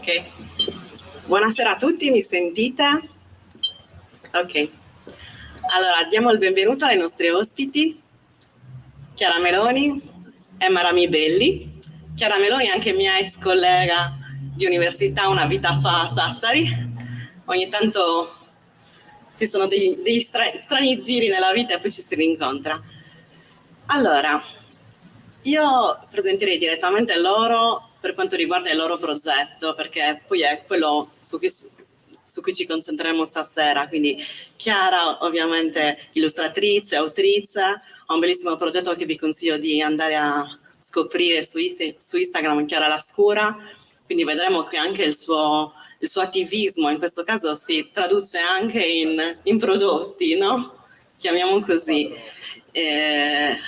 Ok. Buonasera a tutti, mi sentite? Ok. Allora, diamo il benvenuto ai nostri ospiti, Chiara Meloni e Marami Belli. Chiara Meloni è anche mia ex collega di università una vita fa a Sassari. Ogni tanto ci sono degli strani giri nella vita e poi ci si rincontra. Allora, io presenterei direttamente loro per quanto riguarda il loro progetto, perché poi è quello su cui ci concentreremo stasera. Quindi Chiara, ovviamente illustratrice, autrice, ha un bellissimo progetto che vi consiglio di andare a scoprire su Instagram, Chiara La Scura. Quindi vedremo che anche il suo attivismo in questo caso si traduce anche in prodotti, no? Chiamiamo così. E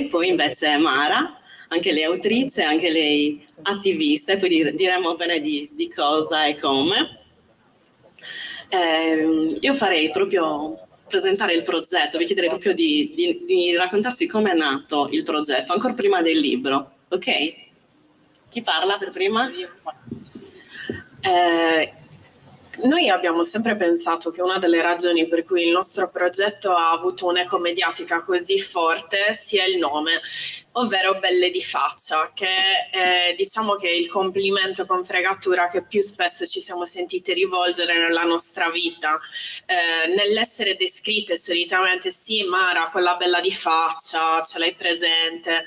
poi invece Mara, anche lei autrice, anche lei attivista, e poi diremo bene di cosa e come. Io farei proprio presentare il progetto, vi chiederei proprio di raccontarsi come è nato il progetto, ancora prima del libro, ok? Chi parla per prima? Noi abbiamo sempre pensato che una delle ragioni per cui il nostro progetto ha avuto un'eco mediatica così forte sia il nome, ovvero Belle di Faccia, che è, diciamo che è il complimento con fregatura che più spesso ci siamo sentite rivolgere nella nostra vita, nell'essere descritte solitamente: sì, Mara, quella bella di faccia, ce l'hai presente?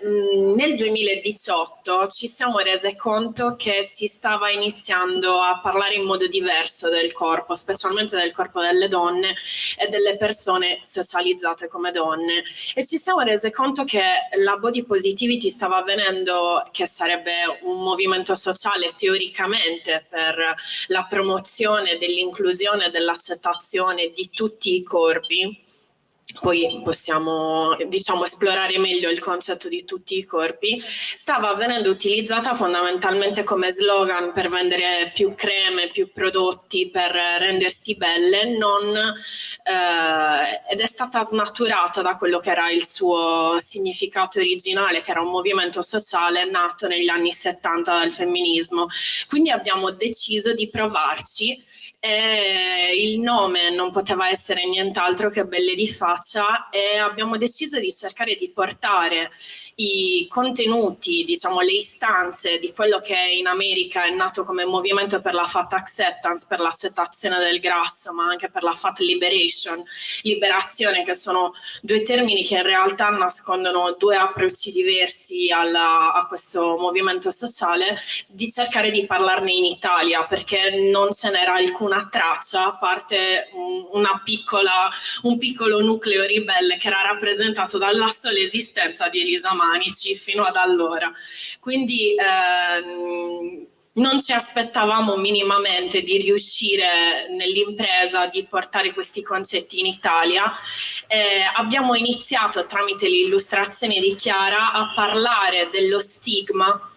Nel 2018 ci siamo rese conto che si stava iniziando a parlare in modo diverso del corpo, specialmente del corpo delle donne e delle persone socializzate come donne, e ci siamo rese conto che la body positivity stava avvenendo, che sarebbe un movimento sociale teoricamente per la promozione dell'inclusione e dell'accettazione di tutti i corpi. Poi possiamo, diciamo, esplorare meglio il concetto di tutti i corpi. Stava venendo utilizzata fondamentalmente come slogan per vendere più creme, più prodotti, per rendersi belle, ed è stata snaturata da quello che era il suo significato originale, che era un movimento sociale nato negli anni 70 dal femminismo. Quindi abbiamo deciso di provarci. Il nome non poteva essere nient'altro che Belle di Faccia, e abbiamo deciso di cercare di portare i contenuti, diciamo le istanze di quello che in America è nato come movimento per la fat acceptance, per l'accettazione del grasso, ma anche per la fat liberation, liberazione, che sono due termini che in realtà nascondono due approcci diversi a questo movimento sociale, di cercare di parlarne in Italia, perché non ce n'era alcuna traccia, a parte un piccolo nucleo ribelle che era rappresentato dalla sola esistenza di Elisa Manici fino ad allora. Quindi non ci aspettavamo minimamente di riuscire nell'impresa di portare questi concetti in Italia. Abbiamo iniziato, tramite le illustrazioni di Chiara, a parlare dello stigma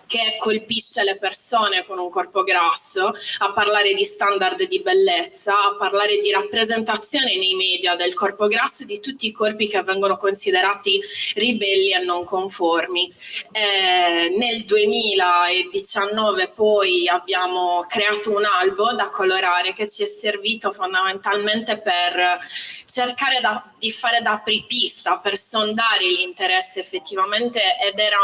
che colpisce le persone con un corpo grasso, a parlare di standard di bellezza, a parlare di rappresentazione nei media del corpo grasso e di tutti i corpi che vengono considerati ribelli e non conformi. Nel 2019 poi abbiamo creato un albo da colorare, che ci è servito fondamentalmente per cercare di fare da apripista, per sondare l'interesse effettivamente, ed era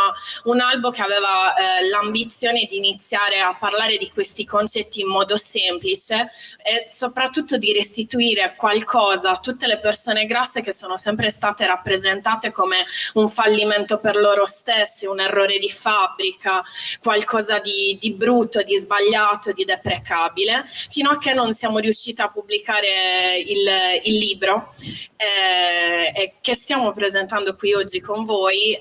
un albo che aveva l'ambizione di iniziare a parlare di questi concetti in modo semplice e soprattutto di restituire qualcosa a tutte le persone grasse che sono sempre state rappresentate come un fallimento per loro stesse, un errore di fabbrica, qualcosa di brutto, di sbagliato, di deprecabile, fino a che non siamo riusciti a pubblicare il libro che stiamo presentando qui oggi con voi.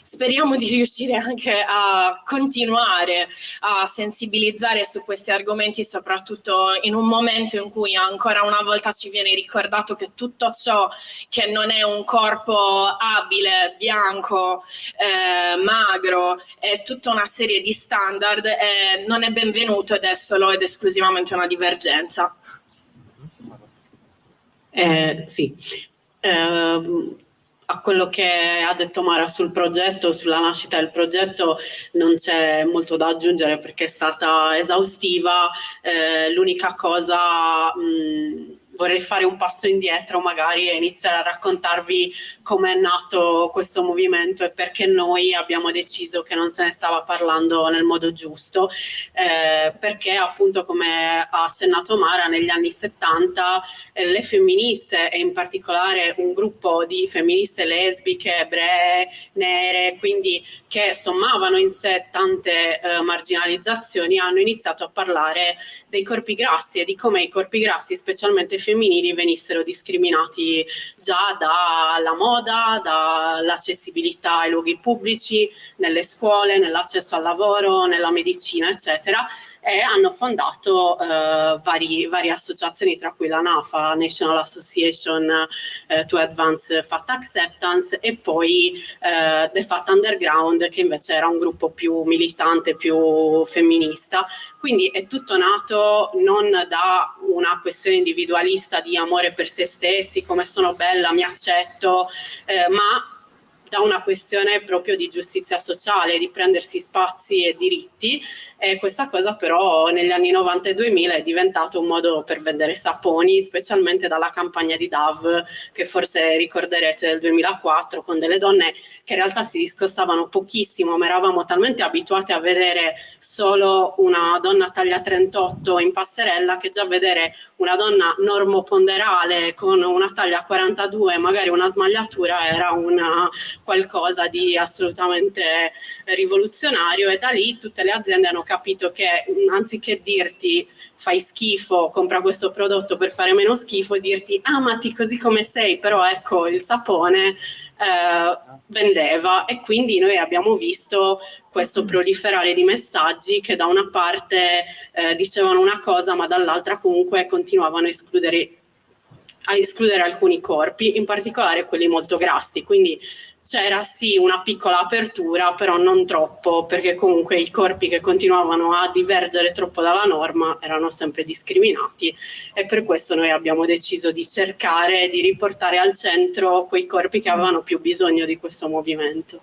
Speriamo di riuscire anche a continuare a sensibilizzare su questi argomenti, soprattutto in un momento in cui ancora una volta ci viene ricordato che tutto ciò che non è un corpo abile, bianco, magro, è tutta una serie di standard, non è benvenuto ed è solo ed esclusivamente una divergenza. Sì. a quello che ha detto Mara sul progetto, sulla nascita del progetto, non c'è molto da aggiungere perché è stata esaustiva. L'unica cosa, vorrei fare un passo indietro magari e iniziare a raccontarvi come è nato questo movimento e perché noi abbiamo deciso che non se ne stava parlando nel modo giusto, perché appunto, come ha accennato Mara, negli anni 70 le femministe, e in particolare un gruppo di femministe lesbiche, ebree, nere, quindi che sommavano in sé tante marginalizzazioni, hanno iniziato a parlare dei corpi grassi e di come i corpi grassi, specialmente femminili, venissero discriminati già dalla moda, dall'accessibilità ai luoghi pubblici, nelle scuole, nell'accesso al lavoro, nella medicina, eccetera, e hanno fondato varie associazioni, tra cui la NAFA, National Association to Advance Fat Acceptance, e poi The Fat Underground, che invece era un gruppo più militante, più femminista. Quindi è tutto nato non da una questione individualista di amore per se stessi, come sono bella, mi accetto, ma da una questione proprio di giustizia sociale, di prendersi spazi e diritti, e questa cosa però negli anni 90 e 2000 è diventato un modo per vendere saponi, specialmente dalla campagna di Dove, che forse ricorderete, del 2004, con delle donne che in realtà si discostavano pochissimo, ma eravamo talmente abituati a vedere solo una donna taglia 38 in passerella che già vedere una donna normoponderale con una taglia 42, magari una smagliatura, era una qualcosa di assolutamente rivoluzionario, e da lì tutte le aziende hanno capito che anziché dirti fai schifo, compra questo prodotto per fare meno schifo, e dirti amati così come sei, però ecco il sapone vendeva. E quindi noi abbiamo visto questo proliferare di messaggi che da una parte dicevano una cosa, ma dall'altra comunque continuavano a escludere alcuni corpi, in particolare quelli molto grassi. Quindi c'era sì una piccola apertura, però non troppo, perché comunque i corpi che continuavano a divergere troppo dalla norma erano sempre discriminati, e per questo noi abbiamo deciso di cercare di riportare al centro quei corpi che avevano più bisogno di questo movimento.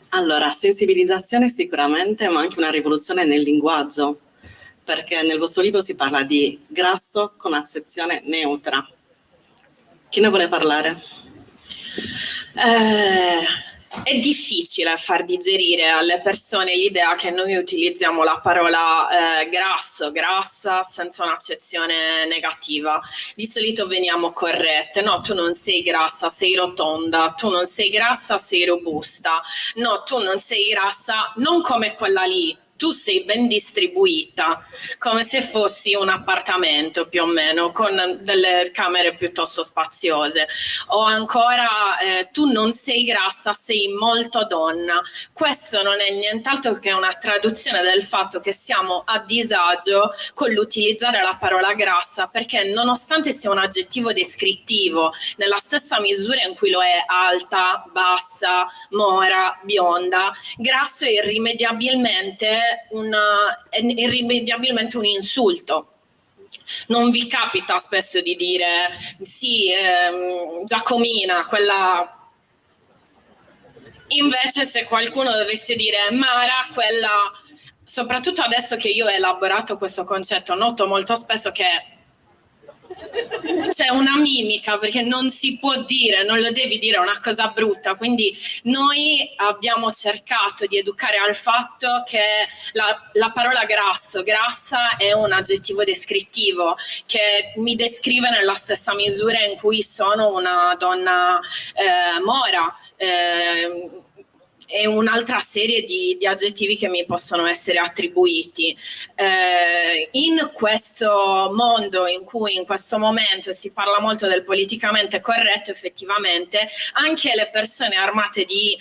Allora, sensibilizzazione sicuramente, ma anche una rivoluzione nel linguaggio, perché nel vostro libro si parla di grasso con accezione neutra. Chi ne vuole parlare? È difficile far digerire alle persone l'idea che noi utilizziamo la parola grasso, grassa, senza un'accezione negativa. Di solito veniamo corrette: no, tu non sei grassa, sei rotonda; tu non sei grassa, sei robusta; no, tu non sei grassa, non come quella lì, tu sei ben distribuita, come se fossi un appartamento più o meno, con delle camere piuttosto spaziose. O ancora, tu non sei grassa, sei molto donna. Questo non è nient'altro che una traduzione del fatto che siamo a disagio con l'utilizzare la parola grassa, perché nonostante sia un aggettivo descrittivo, nella stessa misura in cui lo è alta, bassa, mora, bionda, grasso è irrimediabilmente un insulto. Non vi capita spesso di dire sì, Giacomina, quella... Invece se qualcuno dovesse dire Mara, quella... Soprattutto adesso che io ho elaborato questo concetto, noto molto spesso che c'è una mimica, perché non si può dire, non lo devi dire, è una cosa brutta. Quindi noi abbiamo cercato di educare al fatto che la parola grasso, grassa, è un aggettivo descrittivo che mi descrive nella stessa misura in cui sono una donna mora, e un'altra serie di aggettivi che mi possono essere attribuiti. In questo mondo in cui in questo momento si parla molto del politicamente corretto, effettivamente anche le persone armate di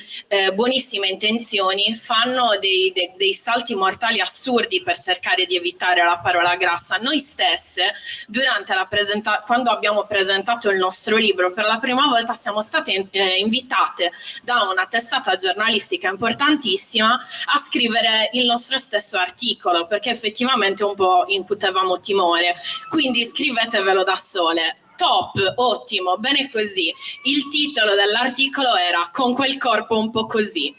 buonissime intenzioni fanno dei salti mortali assurdi per cercare di evitare la parola grassa. Noi stesse, durante quando abbiamo presentato il nostro libro per la prima volta, siamo state invitate da una testata giornalistica importantissima a scrivere il nostro stesso articolo, perché effettivamente un po' incutevamo timore. Quindi scrivetevelo da sole. top, ottimo, bene così. Il titolo dell'articolo era Con quel corpo un po' così.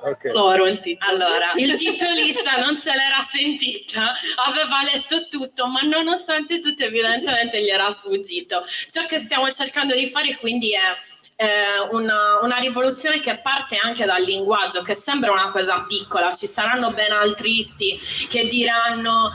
Okay. Loro il titolo. Allora, Il titolista non se l'era sentita, aveva letto tutto, ma nonostante tutto evidentemente gli era sfuggito. Ciò che stiamo cercando di fare quindi è una rivoluzione che parte anche dal linguaggio, che sembra una cosa piccola. Ci saranno ben altristi che diranno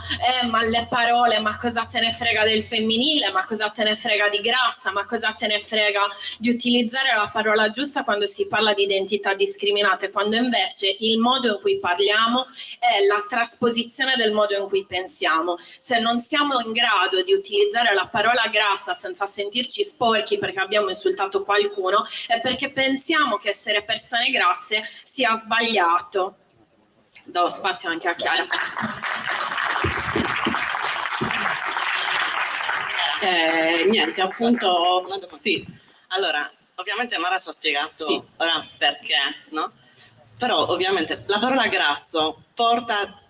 ma le parole, ma cosa te ne frega del femminile, ma cosa te ne frega di grassa, ma cosa te ne frega di utilizzare la parola giusta quando si parla di identità discriminate, quando invece il modo in cui parliamo è la trasposizione del modo in cui pensiamo. Se non siamo in grado di utilizzare la parola grassa senza sentirci sporchi perché abbiamo insultato qualcuno, è perché pensiamo che essere persone grasse sia sbagliato. Do spazio anche a Chiara. Niente, appunto, una domanda. sì. Allora, ovviamente Mara ci ha spiegato Sì. ora perché, no? Però ovviamente la parola grasso porta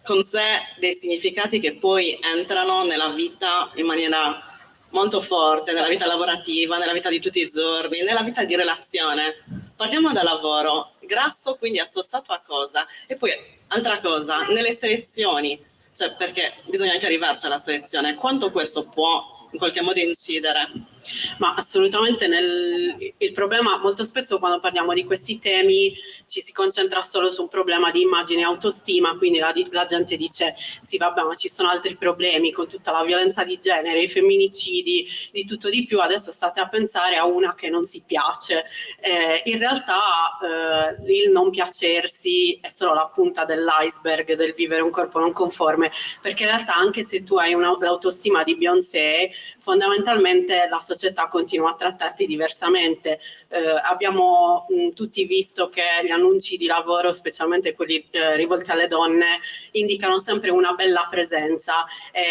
con sé dei significati che poi entrano nella vita in maniera molto forte, nella vita lavorativa, nella vita di tutti i giorni, nella vita di relazione. Partiamo dal lavoro. Grasso quindi associato a cosa? E poi altra cosa, nelle selezioni, cioè perché bisogna anche arrivarci alla selezione, quanto questo può in qualche modo incidere? Ma assolutamente il problema, molto spesso quando parliamo di questi temi ci si concentra solo su un problema di immagine e autostima, quindi la gente dice sì vabbè ma ci sono altri problemi con tutta la violenza di genere, i femminicidi, di tutto di più, adesso state a pensare a una che non si piace. In realtà il non piacersi è solo la punta dell'iceberg del vivere un corpo non conforme, perché in realtà anche se tu hai l'autostima di Beyoncé, fondamentalmente la società continua a trattarti diversamente. Abbiamo tutti visto che gli annunci di lavoro, specialmente quelli rivolti alle donne, indicano sempre una bella presenza,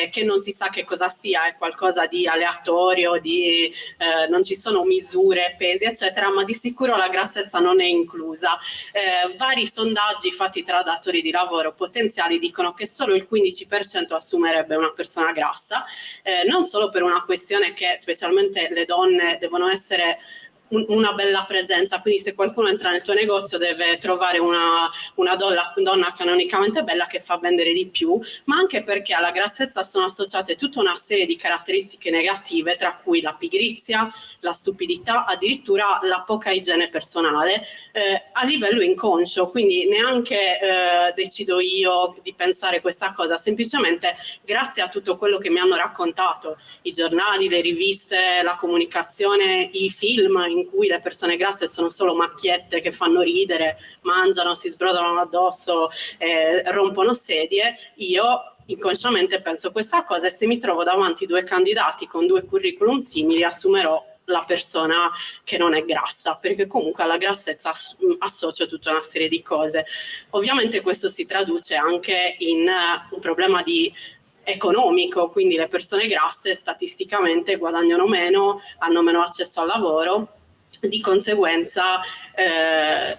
che non si sa che cosa sia, è qualcosa di aleatorio, non ci sono misure, pesi, eccetera, ma di sicuro la grassezza non è inclusa. Vari sondaggi fatti tra datori di lavoro potenziali dicono che solo il 15% assumerebbe una persona grassa, non solo per una questione che specialmente le donne devono essere una bella presenza, quindi se qualcuno entra nel tuo negozio deve trovare una donna canonicamente bella che fa vendere di più, ma anche perché alla grassezza sono associate tutta una serie di caratteristiche negative, tra cui la pigrizia, la stupidità, addirittura la poca igiene personale a livello inconscio, quindi neanche decido io di pensare questa cosa, semplicemente grazie a tutto quello che mi hanno raccontato i giornali, le riviste, la comunicazione, i film in cui le persone grasse sono solo macchiette che fanno ridere, mangiano, si sbrodolano addosso, rompono sedie. Io inconsciamente penso questa cosa e se mi trovo davanti due candidati con due curriculum simili assumerò la persona che non è grassa, perché comunque alla grassezza associo tutta una serie di cose. Ovviamente questo si traduce anche in un problema economico, quindi le persone grasse statisticamente guadagnano meno, hanno meno accesso al lavoro, di conseguenza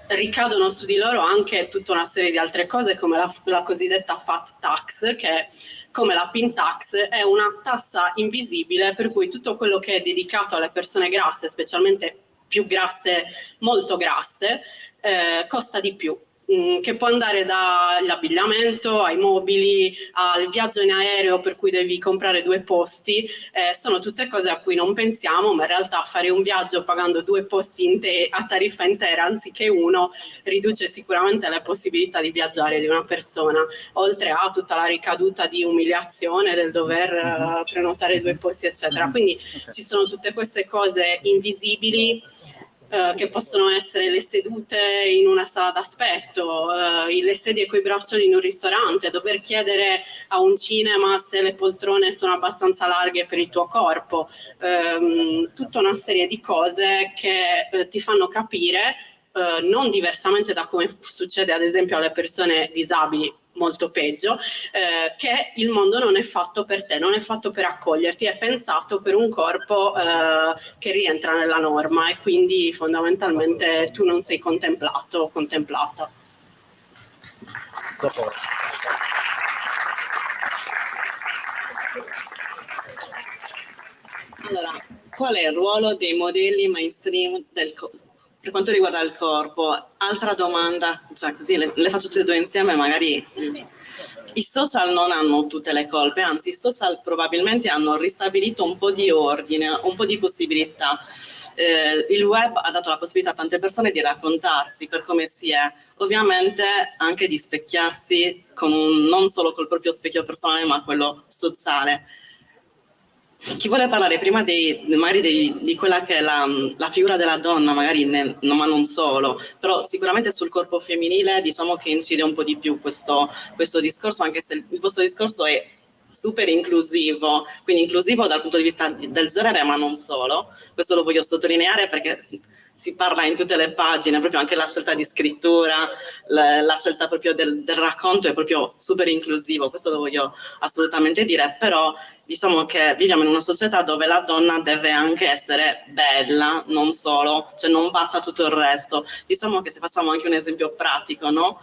ricadono su di loro anche tutta una serie di altre cose come la cosiddetta fat tax, che come la pin tax è una tassa invisibile per cui tutto quello che è dedicato alle persone grasse, specialmente più grasse, molto grasse, costa di più. Che può andare dall'abbigliamento ai mobili, al viaggio in aereo per cui devi comprare 2 posti, sono tutte cose a cui non pensiamo, ma in realtà fare un viaggio pagando 2 posti a tariffa intera anziché uno riduce sicuramente le possibilità di viaggiare di una persona, oltre a tutta la ricaduta di umiliazione del dover prenotare 2 posti eccetera. Quindi ci sono tutte queste cose invisibili che possono essere le sedute in una sala d'aspetto, le sedie coi braccioli in un ristorante, dover chiedere a un cinema se le poltrone sono abbastanza larghe per il tuo corpo, tutta una serie di cose che ti fanno capire, non diversamente da come succede ad esempio alle persone disabili, molto peggio, che il mondo non è fatto per te, non è fatto per accoglierti, è pensato per un corpo che rientra nella norma e quindi fondamentalmente tu non sei contemplato o contemplata. qual è il ruolo dei modelli mainstream per quanto riguarda il corpo? Altra domanda, cioè così le faccio tutte e due insieme, magari. Sì. I social non hanno tutte le colpe, anzi i social probabilmente hanno ristabilito un po' di ordine, un po' di possibilità. Il web ha dato la possibilità a tante persone di raccontarsi per come si è, ovviamente anche di specchiarsi non solo col proprio specchio personale ma quello sociale. Chi vuole parlare prima di quella che è la figura della donna, magari ma non solo, però sicuramente sul corpo femminile diciamo che incide un po' di più questo discorso, anche se il vostro discorso è super inclusivo, quindi inclusivo dal punto di vista del genere ma non solo, questo lo voglio sottolineare perché si parla in tutte le pagine, proprio anche la scelta di scrittura, la scelta proprio del racconto è proprio super inclusivo, questo lo voglio assolutamente dire, però diciamo che viviamo in una società dove la donna deve anche essere bella, non solo, cioè non basta tutto il resto. Diciamo che se facciamo anche un esempio pratico, no?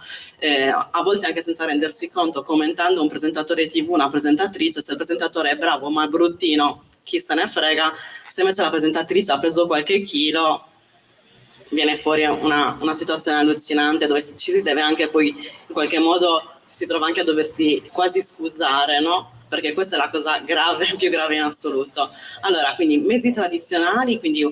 A volte anche senza rendersi conto, commentando un presentatore TV, una presentatrice, se il presentatore è bravo ma è bruttino, chi se ne frega, se invece la presentatrice ha preso qualche chilo, viene fuori una situazione allucinante dove ci si deve anche poi in qualche modo ci si trova anche a doversi quasi scusare, no? Perché questa è la cosa grave, più grave in assoluto. Allora, quindi mezzi tradizionali, quindi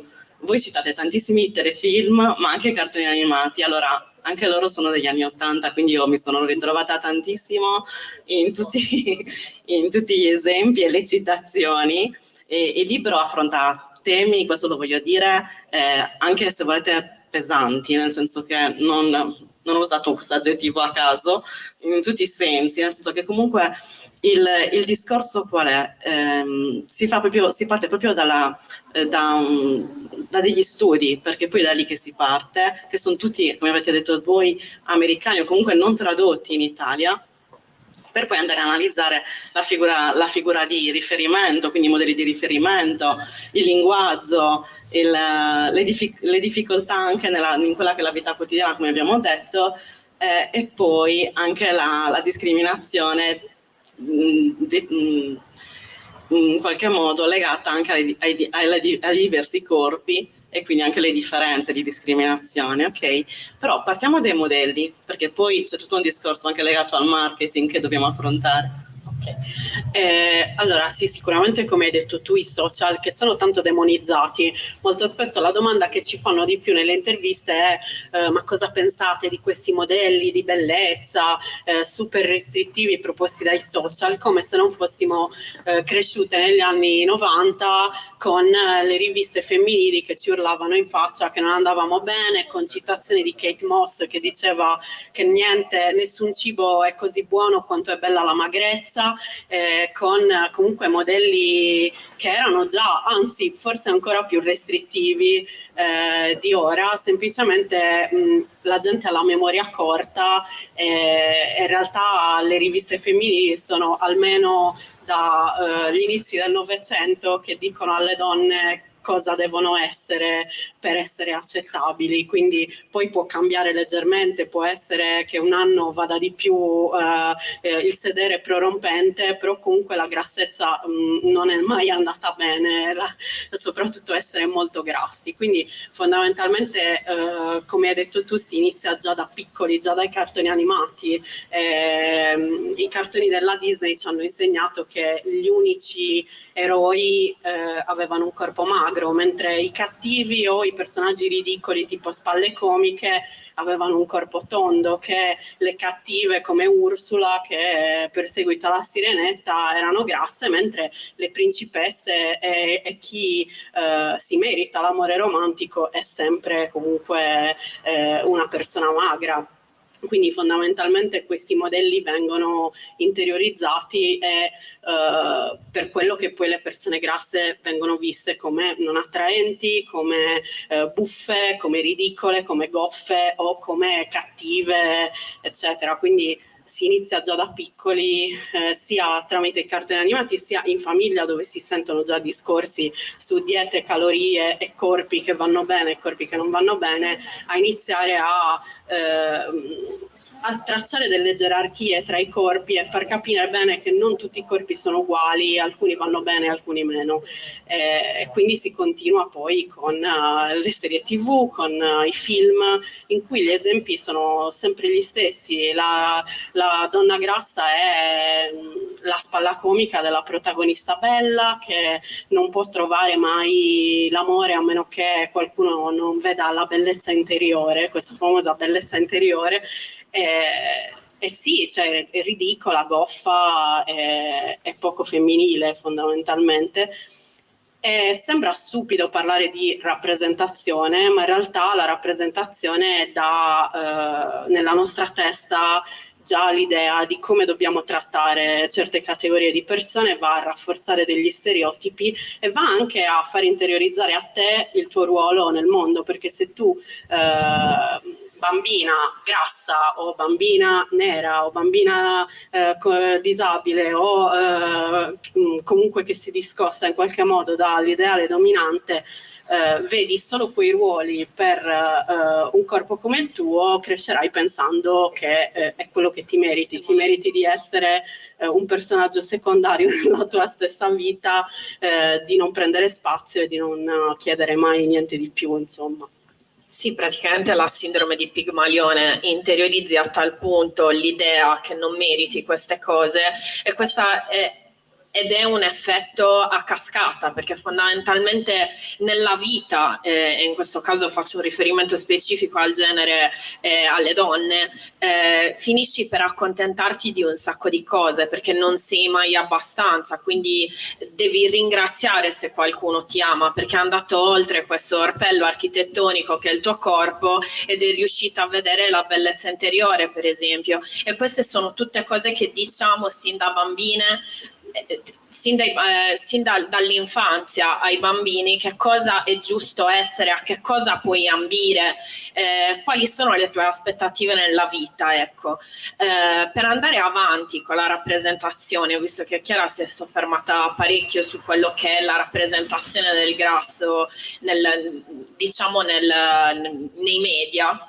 voi citate tantissimi telefilm, ma anche cartoni animati, allora anche loro sono degli anni '80, quindi io mi sono ritrovata tantissimo in tutti gli esempi e le citazioni, e il libro affronta temi, questo lo voglio dire, anche se volete pesanti, nel senso che non ho usato questo aggettivo a caso, in tutti i sensi, nel senso che comunque il discorso qual è? Si parte proprio da degli studi, perché poi è da lì che si parte, che sono tutti, come avete detto voi, americani o comunque non tradotti in Italia, per poi andare a analizzare la figura di riferimento, quindi i modelli di riferimento, il linguaggio, le difficoltà anche in quella che è la vita quotidiana, come abbiamo detto, e poi anche la discriminazione in qualche modo legata anche ai diversi corpi e quindi anche le differenze di discriminazione, ok? Però partiamo dai modelli, perché poi c'è tutto un discorso anche legato al marketing che dobbiamo affrontare. Allora sì, sicuramente come hai detto tu, i social che sono tanto demonizzati, molto spesso la domanda che ci fanno di più nelle interviste è ma cosa pensate di questi modelli di bellezza super restrittivi proposti dai social, come se non fossimo cresciute negli anni 90 con le riviste femminili che ci urlavano in faccia che non andavamo bene, con citazioni di Kate Moss che diceva che nessun cibo è così buono quanto è bella la magrezza, con comunque modelli che erano già, anzi forse ancora più restrittivi di ora, semplicemente la gente ha la memoria corta e in realtà le riviste femminili sono almeno dagli inizi del Novecento che dicono alle donne cosa devono essere per essere accettabili, quindi poi può cambiare leggermente, può essere che un anno vada di più il sedere prorompente, però comunque la grassezza non è mai andata bene, soprattutto essere molto grassi, quindi fondamentalmente come hai detto tu si inizia già da piccoli, già dai cartoni animati. I cartoni della Disney ci hanno insegnato che gli unici eroi avevano un corpo magro, mentre i cattivi o i personaggi ridicoli tipo spalle comiche avevano un corpo tondo, che le cattive come Ursula che perseguita la sirenetta erano grasse, mentre le principesse e chi si merita l'amore romantico è sempre comunque una persona magra. Quindi fondamentalmente questi modelli vengono interiorizzati e per quello che poi le persone grasse vengono viste come non attraenti, come buffe, come ridicole, come goffe o come cattive, eccetera. Quindi si inizia già da piccoli, sia tramite i cartoni animati sia in famiglia, dove si sentono già discorsi su diete, calorie e corpi che vanno bene e corpi che non vanno bene, a iniziare a a tracciare delle gerarchie tra i corpi e far capire bene che non tutti i corpi sono uguali, alcuni vanno bene, alcuni meno. Quindi si continua poi con le serie TV, con i film, in cui gli esempi sono sempre gli stessi. La donna grassa è la spalla comica della protagonista bella, che non può trovare mai l'amore a meno che qualcuno non veda la bellezza interiore, questa famosa bellezza interiore. Sì, cioè è ridicola, goffa, è poco femminile fondamentalmente. Sembra stupido parlare di rappresentazione, ma in realtà la rappresentazione dà nella nostra testa già l'idea di come dobbiamo trattare certe categorie di persone, va a rafforzare degli stereotipi e va anche a far interiorizzare a te il tuo ruolo nel mondo, perché se tu bambina grassa o bambina nera o bambina disabile o comunque che si discosta in qualche modo dall'ideale dominante, vedi solo quei ruoli per un corpo come il tuo, crescerai pensando che è quello che ti meriti di essere un personaggio secondario nella tua stessa vita, di non prendere spazio e di non chiedere mai niente di più, insomma. Sì, praticamente la sindrome di Pigmalione, interiorizzi a tal punto l'idea che non meriti queste cose, e questa ed è un effetto a cascata, perché fondamentalmente nella vita, e in questo caso faccio un riferimento specifico al genere, alle donne, finisci per accontentarti di un sacco di cose perché non sei mai abbastanza, quindi devi ringraziare se qualcuno ti ama perché è andato oltre questo orpello architettonico che è il tuo corpo ed è riuscito a vedere la bellezza interiore, per esempio. E queste sono tutte cose che diciamo sin da bambine, dall'infanzia ai bambini, che cosa è giusto essere, a che cosa puoi ambire, quali sono le tue aspettative nella vita, ecco. Per andare avanti con la rappresentazione, visto che Chiara si è soffermata parecchio su quello che è la rappresentazione del grasso nei media,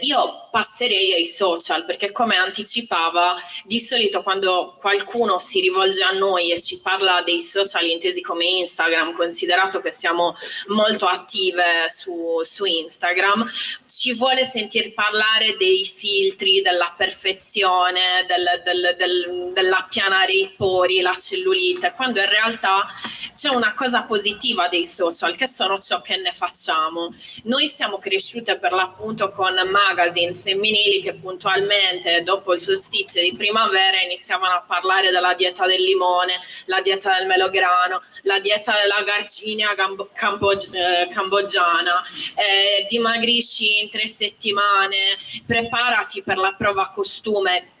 io passerei ai social, perché come anticipava, di solito quando qualcuno si rivolge a noi e ci parla dei social intesi come Instagram, considerato che siamo molto attive su Instagram, ci vuole sentir parlare dei filtri, della perfezione, dell'appianare i pori, la cellulite, quando in realtà c'è una cosa positiva dei social, che sono ciò che ne facciamo. Noi siamo cresciute per l'appunto con magazine femminili che puntualmente dopo il solstizio di primavera iniziavano a parlare della dieta del limone, la dieta del melograno, la dieta della garcinia cambogiana, dimagrisci in 3 settimane, preparati per la prova costume,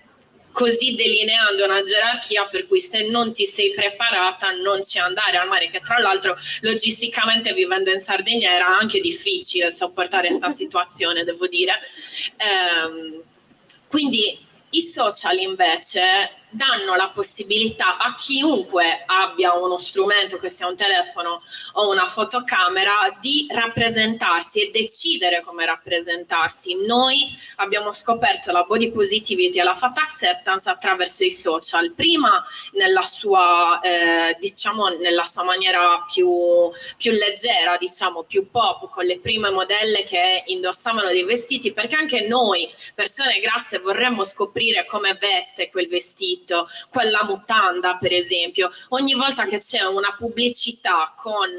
così delineando una gerarchia per cui se non ti sei preparata non ci andare al mare, che tra l'altro logisticamente vivendo in Sardegna era anche difficile sopportare questa situazione, devo dire. Quindi i social invece danno la possibilità a chiunque abbia uno strumento, che sia un telefono o una fotocamera, di rappresentarsi e decidere come rappresentarsi. Noi abbiamo scoperto la body positivity e la fat acceptance attraverso i social, prima nella sua nella sua maniera più leggera, diciamo più pop, con le prime modelle che indossavano dei vestiti, perché anche noi persone grasse vorremmo scoprire come veste quel vestito, quella mutanda per esempio. Ogni volta che c'è una pubblicità con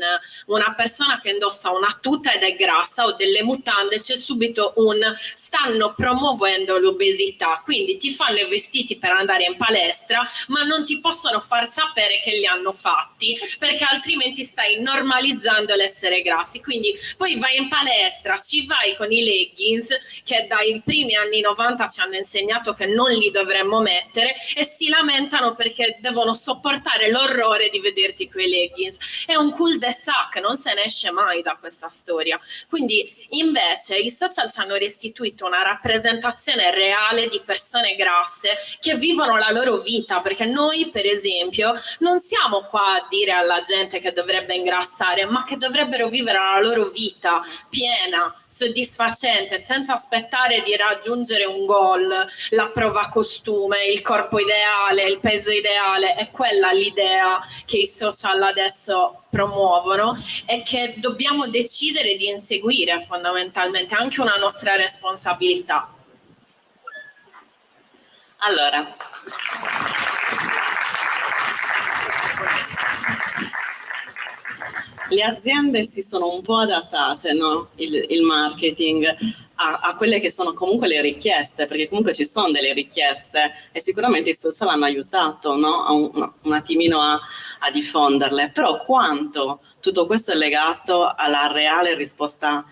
una persona che indossa una tuta ed è grassa o delle mutande, c'è subito stanno promuovendo l'obesità, quindi ti fanno i vestiti per andare in palestra ma non ti possono far sapere che li hanno fatti, perché altrimenti stai normalizzando l'essere grassi. Quindi poi vai in palestra, ci vai con i leggings che dai primi anni 90 ci hanno insegnato che non li dovremmo mettere, e si lamentano perché devono sopportare l'orrore di vederti quei leggings. È un cul-de-sac, non se ne esce mai da questa storia. Quindi invece i social ci hanno restituito una rappresentazione reale di persone grasse che vivono la loro vita, perché noi per esempio non siamo qua a dire alla gente che dovrebbe ingrassare, ma che dovrebbero vivere la loro vita piena, soddisfacente, senza aspettare di raggiungere un goal, la prova costume, il corpo ideale, il peso ideale. È quella l'idea che i social adesso promuovono e che dobbiamo decidere di inseguire, fondamentalmente, anche una nostra responsabilità. Allora, le aziende si sono un po' adattate, no? Il marketing a quelle che sono comunque le richieste, perché comunque ci sono delle richieste e sicuramente i social hanno aiutato, no? Un attimino a diffonderle, però quanto tutto questo è legato alla reale risposta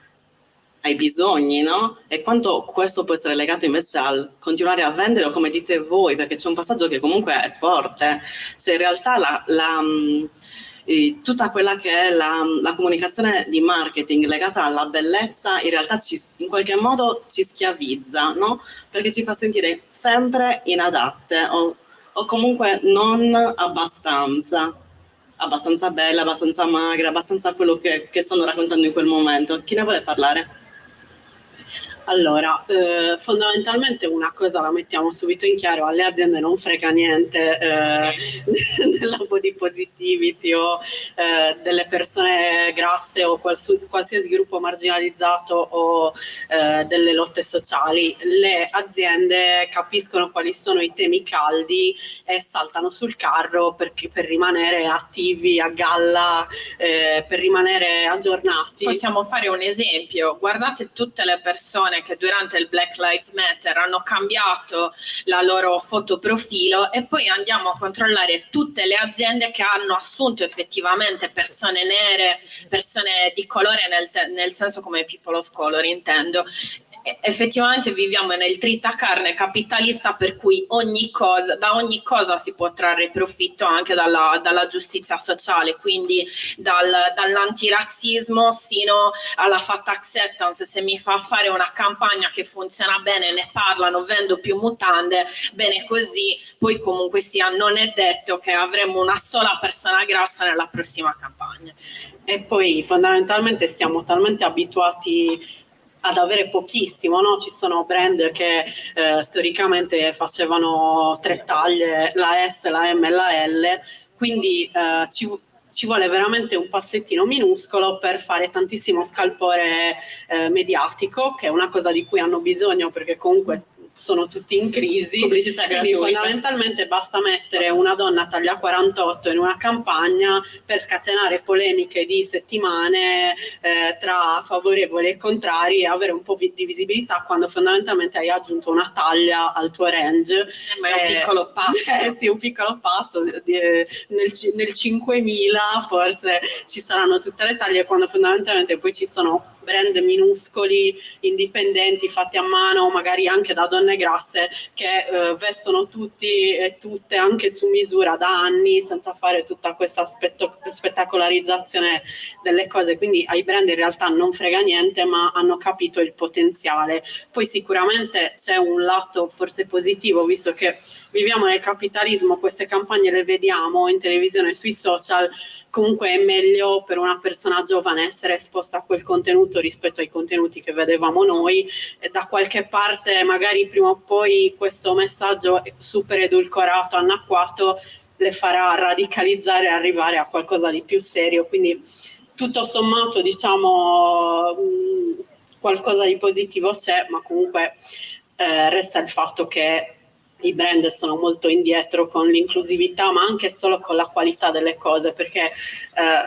ai bisogni, no? E quanto questo può essere legato invece al continuare a vendere, o come dite voi, perché c'è un passaggio che comunque è forte, cioè in realtà tutta quella che è la comunicazione di marketing legata alla bellezza in realtà in qualche modo ci schiavizza, no? Perché ci fa sentire sempre inadatte o comunque non abbastanza bella, abbastanza magra, abbastanza quello che stanno raccontando in quel momento. Chi ne vuole parlare? Allora, fondamentalmente una cosa la mettiamo subito in chiaro: alle aziende non frega niente della body positivity o delle persone grasse o qualsiasi gruppo marginalizzato o delle lotte sociali. Le aziende capiscono quali sono i temi caldi e saltano sul carro per rimanere attivi a galla, per rimanere aggiornati. Possiamo fare un esempio: guardate tutte le persone che durante il Black Lives Matter hanno cambiato la loro fotoprofilo, e poi andiamo a controllare tutte le aziende che hanno assunto effettivamente persone nere, persone di colore nel senso come people of color intendo. Effettivamente viviamo nel tritacarne capitalista, per cui da ogni cosa si può trarre profitto, anche dalla giustizia sociale, quindi dall'antirazzismo sino alla fat acceptance. Se mi fa fare una campagna che funziona bene, ne parlano, vendo più mutande, bene così. Poi comunque sia, non è detto che avremo una sola persona grassa nella prossima campagna. E poi fondamentalmente siamo talmente abituati ad avere pochissimo, no? Ci sono brand che storicamente facevano 3 taglie, la S, la M e la L, quindi ci vuole veramente un passettino minuscolo per fare tantissimo scalpore mediatico, che è una cosa di cui hanno bisogno, perché comunque sono tutti in crisi. Pubblicità gratuita. Quindi fondamentalmente basta mettere una donna taglia 48 in una campagna per scatenare polemiche di settimane tra favorevoli e contrari, e avere un po' di visibilità, quando fondamentalmente hai aggiunto una taglia al tuo range. Ma è un piccolo passo. Sì, un piccolo passo. Nel 5000 forse ci saranno tutte le taglie, quando fondamentalmente poi ci sono brand minuscoli, indipendenti, fatti a mano, magari anche da donne grasse, che vestono tutti e tutte anche su misura da anni, senza fare tutta questa spettacolarizzazione delle cose. Quindi ai brand in realtà non frega niente, ma hanno capito il potenziale. Poi sicuramente c'è un lato forse positivo, visto che viviamo nel capitalismo, queste campagne le vediamo in televisione e sui social. Comunque è meglio per una persona giovane essere esposta a quel contenuto rispetto ai contenuti che vedevamo noi, e da qualche parte magari prima o poi questo messaggio super edulcorato, anacquato, le farà radicalizzare e arrivare a qualcosa di più serio. Quindi tutto sommato, diciamo, qualcosa di positivo c'è, ma comunque resta il fatto che i brand sono molto indietro con l'inclusività, ma anche solo con la qualità delle cose, perché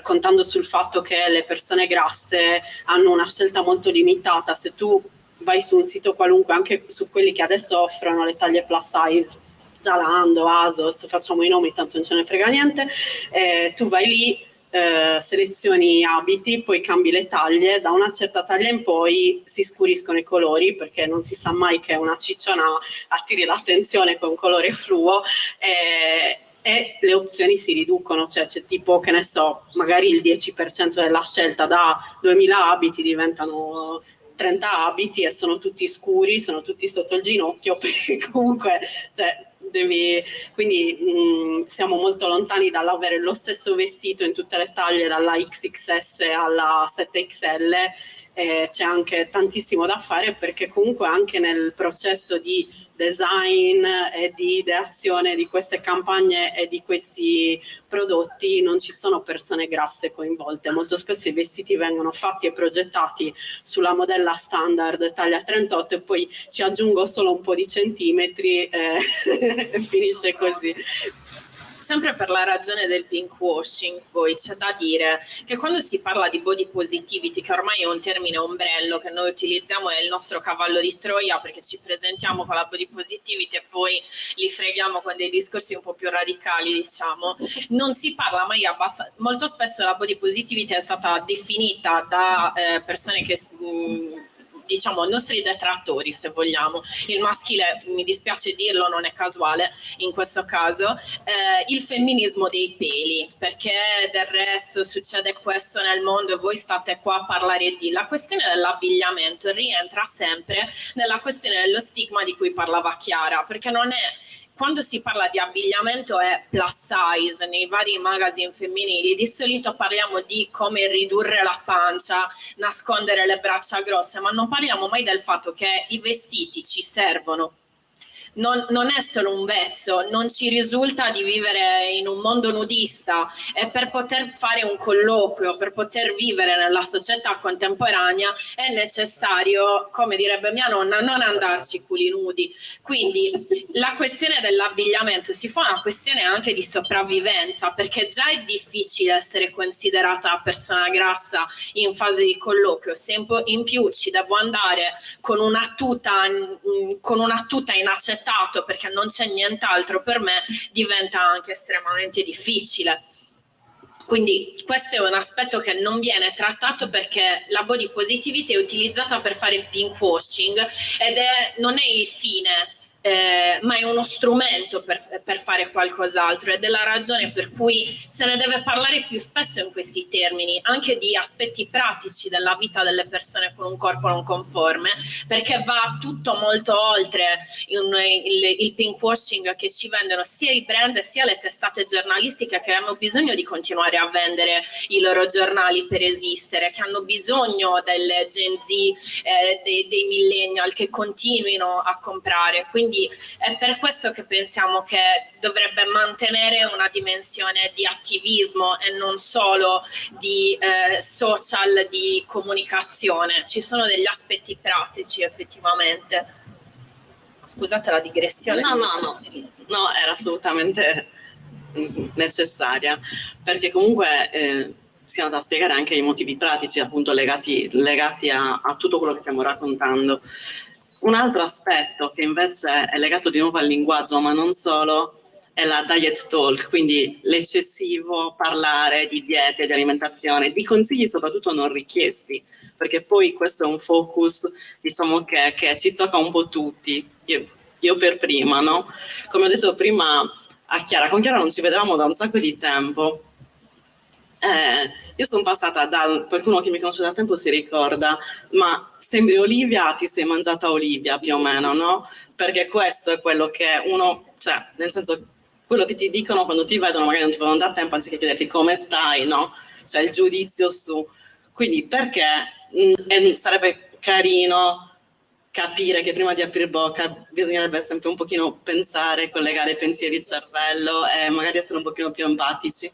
contando sul fatto che le persone grasse hanno una scelta molto limitata. Se tu vai su un sito qualunque, anche su quelli che adesso offrono le taglie plus size, Zalando, ASOS, facciamo i nomi, tanto non ce ne frega niente, tu vai lì, selezioni abiti, poi cambi le taglie, da una certa taglia in poi si scuriscono i colori perché non si sa mai che una cicciona attiri l'attenzione con un colore fluo e le opzioni si riducono, cioè c'è tipo, che ne so, magari il 10% della scelta da 2000 abiti diventano 30 abiti e sono tutti scuri, sono tutti sotto il ginocchio, perché comunque cioè, quindi siamo molto lontani dall'avere lo stesso vestito in tutte le taglie, dalla XXS alla 7XL. C'è anche tantissimo da fare perché comunque anche nel processo di design e di ideazione di queste campagne e di questi prodotti non ci sono persone grasse coinvolte. Molto spesso i vestiti vengono fatti e progettati sulla modella standard taglia 38 e poi ci aggiungo solo un po' di centimetri e finisce così. Sempre per la ragione del pinkwashing, poi c'è da dire che quando si parla di body positivity, che ormai è un termine ombrello che noi utilizziamo, è il nostro cavallo di Troia, perché ci presentiamo con la body positivity e poi li freghiamo con dei discorsi un po' più radicali, diciamo, non si parla mai abbastanza. Molto spesso la body positivity è stata definita da persone che diciamo nostri detrattori, se vogliamo, il maschile, mi dispiace dirlo, non è casuale in questo caso, il femminismo dei peli, perché del resto succede questo nel mondo e voi state qua a parlare di... La questione dell'abbigliamento rientra sempre nella questione dello stigma di cui parlava Chiara, perché non è... Quando si parla di abbigliamento è plus size nei vari magazine femminili, di solito parliamo di come ridurre la pancia, nascondere le braccia grosse, ma non parliamo mai del fatto che i vestiti ci servono. Non è solo un vezzo, non ci risulta di vivere in un mondo nudista e per poter fare un colloquio, per poter vivere nella società contemporanea è necessario, come direbbe mia nonna, non andarci culi nudi. Quindi la questione dell'abbigliamento si fa una questione anche di sopravvivenza, perché già è difficile essere considerata persona grassa in fase di colloquio, se in più ci devo andare con una tuta inaccettabile perché non c'è nient'altro, per me diventa anche estremamente difficile. Quindi questo è un aspetto che non viene trattato perché la body positivity è utilizzata per fare pinkwashing ed non è il fine, ma è uno strumento per fare qualcos'altro, ed è la ragione per cui se ne deve parlare più spesso in questi termini, anche di aspetti pratici della vita delle persone con un corpo non conforme, perché va tutto molto oltre il pinkwashing che ci vendono sia i brand sia le testate giornalistiche, che hanno bisogno di continuare a vendere i loro giornali per esistere, che hanno bisogno delle Gen Z, dei millennial che continuino a comprare. Quindi è per questo che pensiamo che dovrebbe mantenere una dimensione di attivismo e non solo di social, di comunicazione. Ci sono degli aspetti pratici effettivamente. Scusate la digressione. No, era assolutamente necessaria, perché comunque si andata a spiegare anche i motivi pratici appunto legati a tutto quello che stiamo raccontando. Un altro aspetto che invece è legato di nuovo al linguaggio, ma non solo, è la diet talk, quindi l'eccessivo parlare di diete, di alimentazione, di consigli soprattutto non richiesti, perché poi questo è un focus, diciamo, che ci tocca un po' tutti, io per prima, no? Come ho detto prima a Chiara, con Chiara non ci vedevamo da un sacco di tempo. Io sono passata qualcuno che mi conosce da tempo si ricorda, ma sembri Olivia, ti sei mangiata Olivia più o meno, no? Perché questo è quello che uno, cioè nel senso, quello che ti dicono quando ti vedono, magari non ti vedono da tempo, anziché chiederti come stai, no? Cioè il giudizio su. Quindi perché sarebbe carino capire che prima di aprire bocca bisognerebbe sempre un pochino pensare, collegare pensieri e cervello e magari essere un pochino più empatici.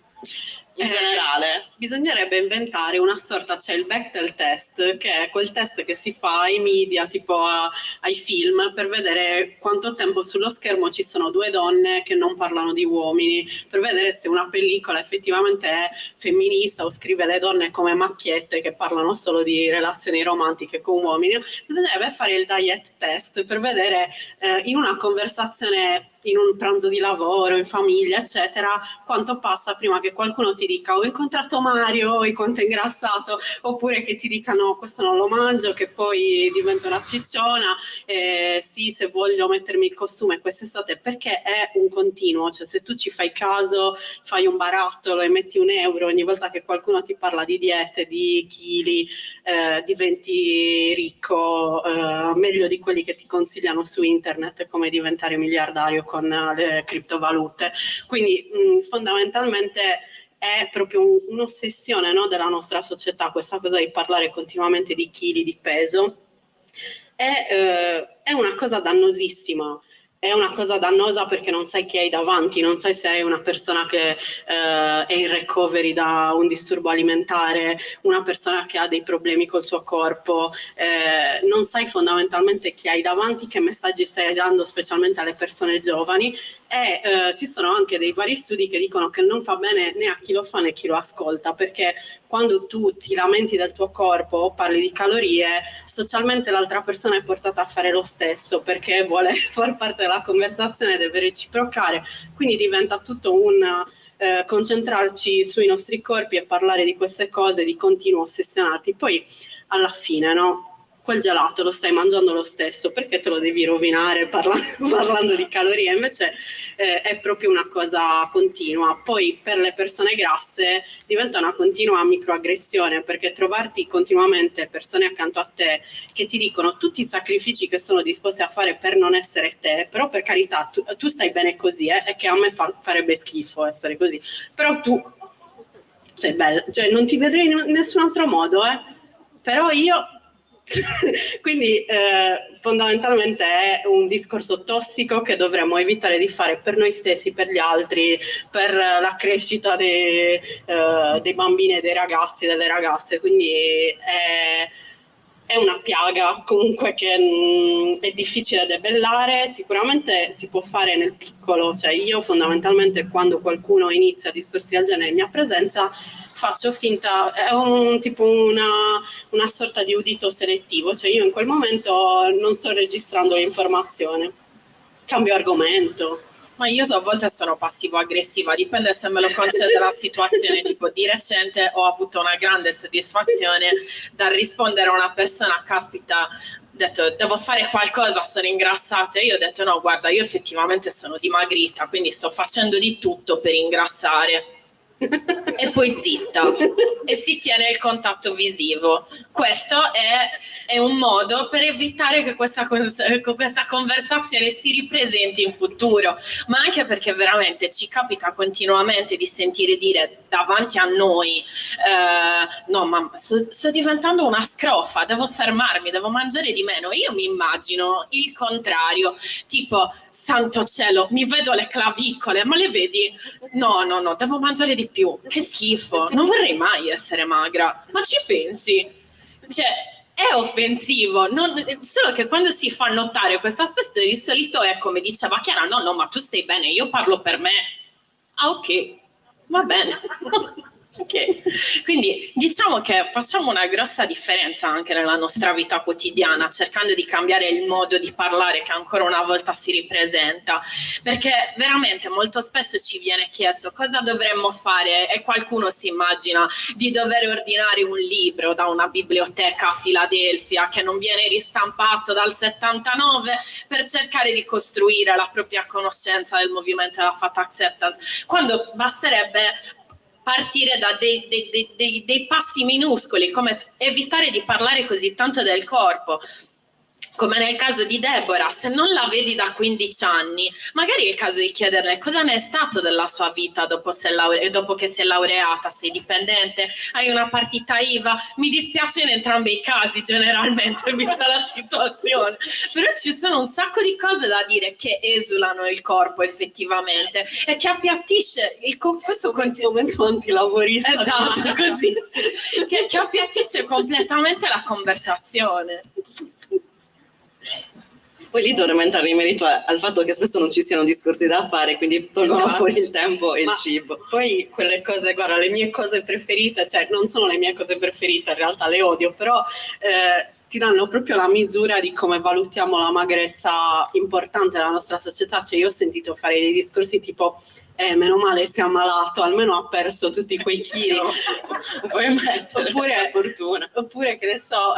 In generale bisognerebbe inventare una sorta, c'è il Bechdel test, che è quel test che si fa ai media, tipo ai film, per vedere quanto tempo sullo schermo ci sono due donne che non parlano di uomini, per vedere se una pellicola effettivamente è femminista o scrive le donne come macchiette che parlano solo di relazioni romantiche con uomini. Bisognerebbe fare il diet test per vedere in una conversazione in un pranzo di lavoro, in famiglia, eccetera, quanto passa prima che qualcuno ti dica ho incontrato Mario e quanto è ingrassato, oppure che ti dicano questo non lo mangio, che poi diventa una cicciona, sì, se voglio mettermi il costume quest'estate, perché è un continuo, cioè se tu ci fai caso, fai un barattolo e metti €1 ogni volta che qualcuno ti parla di diete, di chili, diventi ricco, meglio di quelli che ti consigliano su internet come diventare miliardario con le criptovalute. Quindi fondamentalmente è proprio un'ossessione, no, della nostra società, questa cosa di parlare continuamente di chili, di peso. È una cosa dannosissima. È una cosa dannosa perché non sai chi hai davanti, non sai se hai una persona che è in recovery da un disturbo alimentare, una persona che ha dei problemi col suo corpo, non sai fondamentalmente chi hai davanti, che messaggi stai dando specialmente alle persone giovani, e ci sono anche dei vari studi che dicono che non fa bene né a chi lo fa né a chi lo ascolta, perché quando tu ti lamenti del tuo corpo o parli di calorie, socialmente l'altra persona è portata a fare lo stesso perché vuole far parte della conversazione, deve reciprocare, quindi diventa tutto un concentrarci sui nostri corpi e parlare di queste cose, di continuo ossessionarti. Poi alla fine, no? Quel gelato lo stai mangiando lo stesso, perché te lo devi rovinare parlando di calorie? Invece è proprio una cosa continua. Poi per le persone grasse diventa una continua microaggressione, perché trovarti continuamente persone accanto a te che ti dicono tutti i sacrifici che sono disposti a fare per non essere te, però per carità tu stai bene così, e che a me farebbe schifo essere così, però tu sei bella, cioè non ti vedrei in nessun altro modo, però io... Quindi fondamentalmente è un discorso tossico che dovremmo evitare di fare per noi stessi, per gli altri, per la crescita dei bambini e dei ragazzi e delle ragazze. Quindi è una piaga comunque che è difficile debellare. Sicuramente si può fare nel piccolo, cioè io fondamentalmente quando qualcuno inizia discorsi del genere in mia presenza faccio finta, è una sorta di udito selettivo, cioè io in quel momento non sto registrando l'informazione, cambio argomento. Ma io a volte sono passivo-aggressiva, dipende se me lo concede la situazione. Tipo di recente ho avuto una grande soddisfazione dal rispondere a una persona, caspita, ho detto devo fare qualcosa, sono ingrassata, e io ho detto no, guarda, io effettivamente sono dimagrita, quindi sto facendo di tutto per ingrassare. E poi zitta, e si tiene il contatto visivo. Questo è un modo per evitare che questa conversazione si ripresenti in futuro, ma anche perché veramente ci capita continuamente di sentire dire davanti a noi no, ma sto diventando una scrofa, devo fermarmi, devo mangiare di meno. Io mi immagino il contrario, tipo santo cielo, mi vedo le clavicole, ma le vedi? No, devo mangiare di più, che schifo, non vorrei mai essere magra, ma ci pensi? Cioè, è offensivo, solo che quando si fa notare questo aspetto di solito è come diceva Chiara, no, ma tu stai bene, io parlo per me. Ah, ok, va bene. Ok, quindi diciamo che facciamo una grossa differenza anche nella nostra vita quotidiana, cercando di cambiare il modo di parlare che ancora una volta si ripresenta, perché veramente molto spesso ci viene chiesto cosa dovremmo fare e qualcuno si immagina di dover ordinare un libro da una biblioteca a Filadelfia che non viene ristampato dal 79 per cercare di costruire la propria conoscenza del movimento della Fat Acceptance, quando basterebbe partire da dei passi minuscoli, come evitare di parlare così tanto del corpo. Come nel caso di Deborah, se non la vedi da 15 anni, magari è il caso di chiederle cosa ne è stato della sua vita dopo che si è laureata, sei dipendente, hai una partita IVA. Mi dispiace in entrambi i casi generalmente, vista la situazione, però ci sono un sacco di cose da dire che esulano il corpo effettivamente e che appiattisce questo momento antilavorista. Esatto, così, che appiattisce completamente la conversazione. Poi lì dovremmo entrare in merito al fatto che spesso non ci siano discorsi da fare, quindi tolgono fuori il tempo e il cibo. Poi quelle cose, guarda, le mie cose preferite, cioè non sono le mie cose preferite, in realtà le odio, però ti danno proprio la misura di come valutiamo la magrezza importante nella nostra società. Cioè, io ho sentito fare dei discorsi tipo meno male si è ammalato, almeno ha perso tutti quei chili. Puoi mettere, Oppure, fortuna. oppure, che ne so,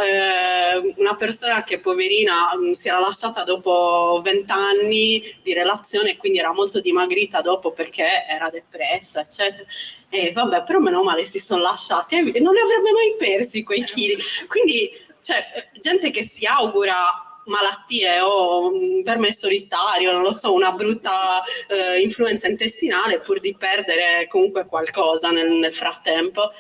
una persona che poverina si era lasciata dopo 20 anni di relazione e quindi era molto dimagrita dopo perché era depressa, eccetera. E vabbè, però meno male si sono lasciati e non li avrebbe mai persi quei chili. Quindi, cioè, gente che si augura malattie o un verme solitario, non lo so, una brutta influenza intestinale pur di perdere comunque qualcosa nel frattempo.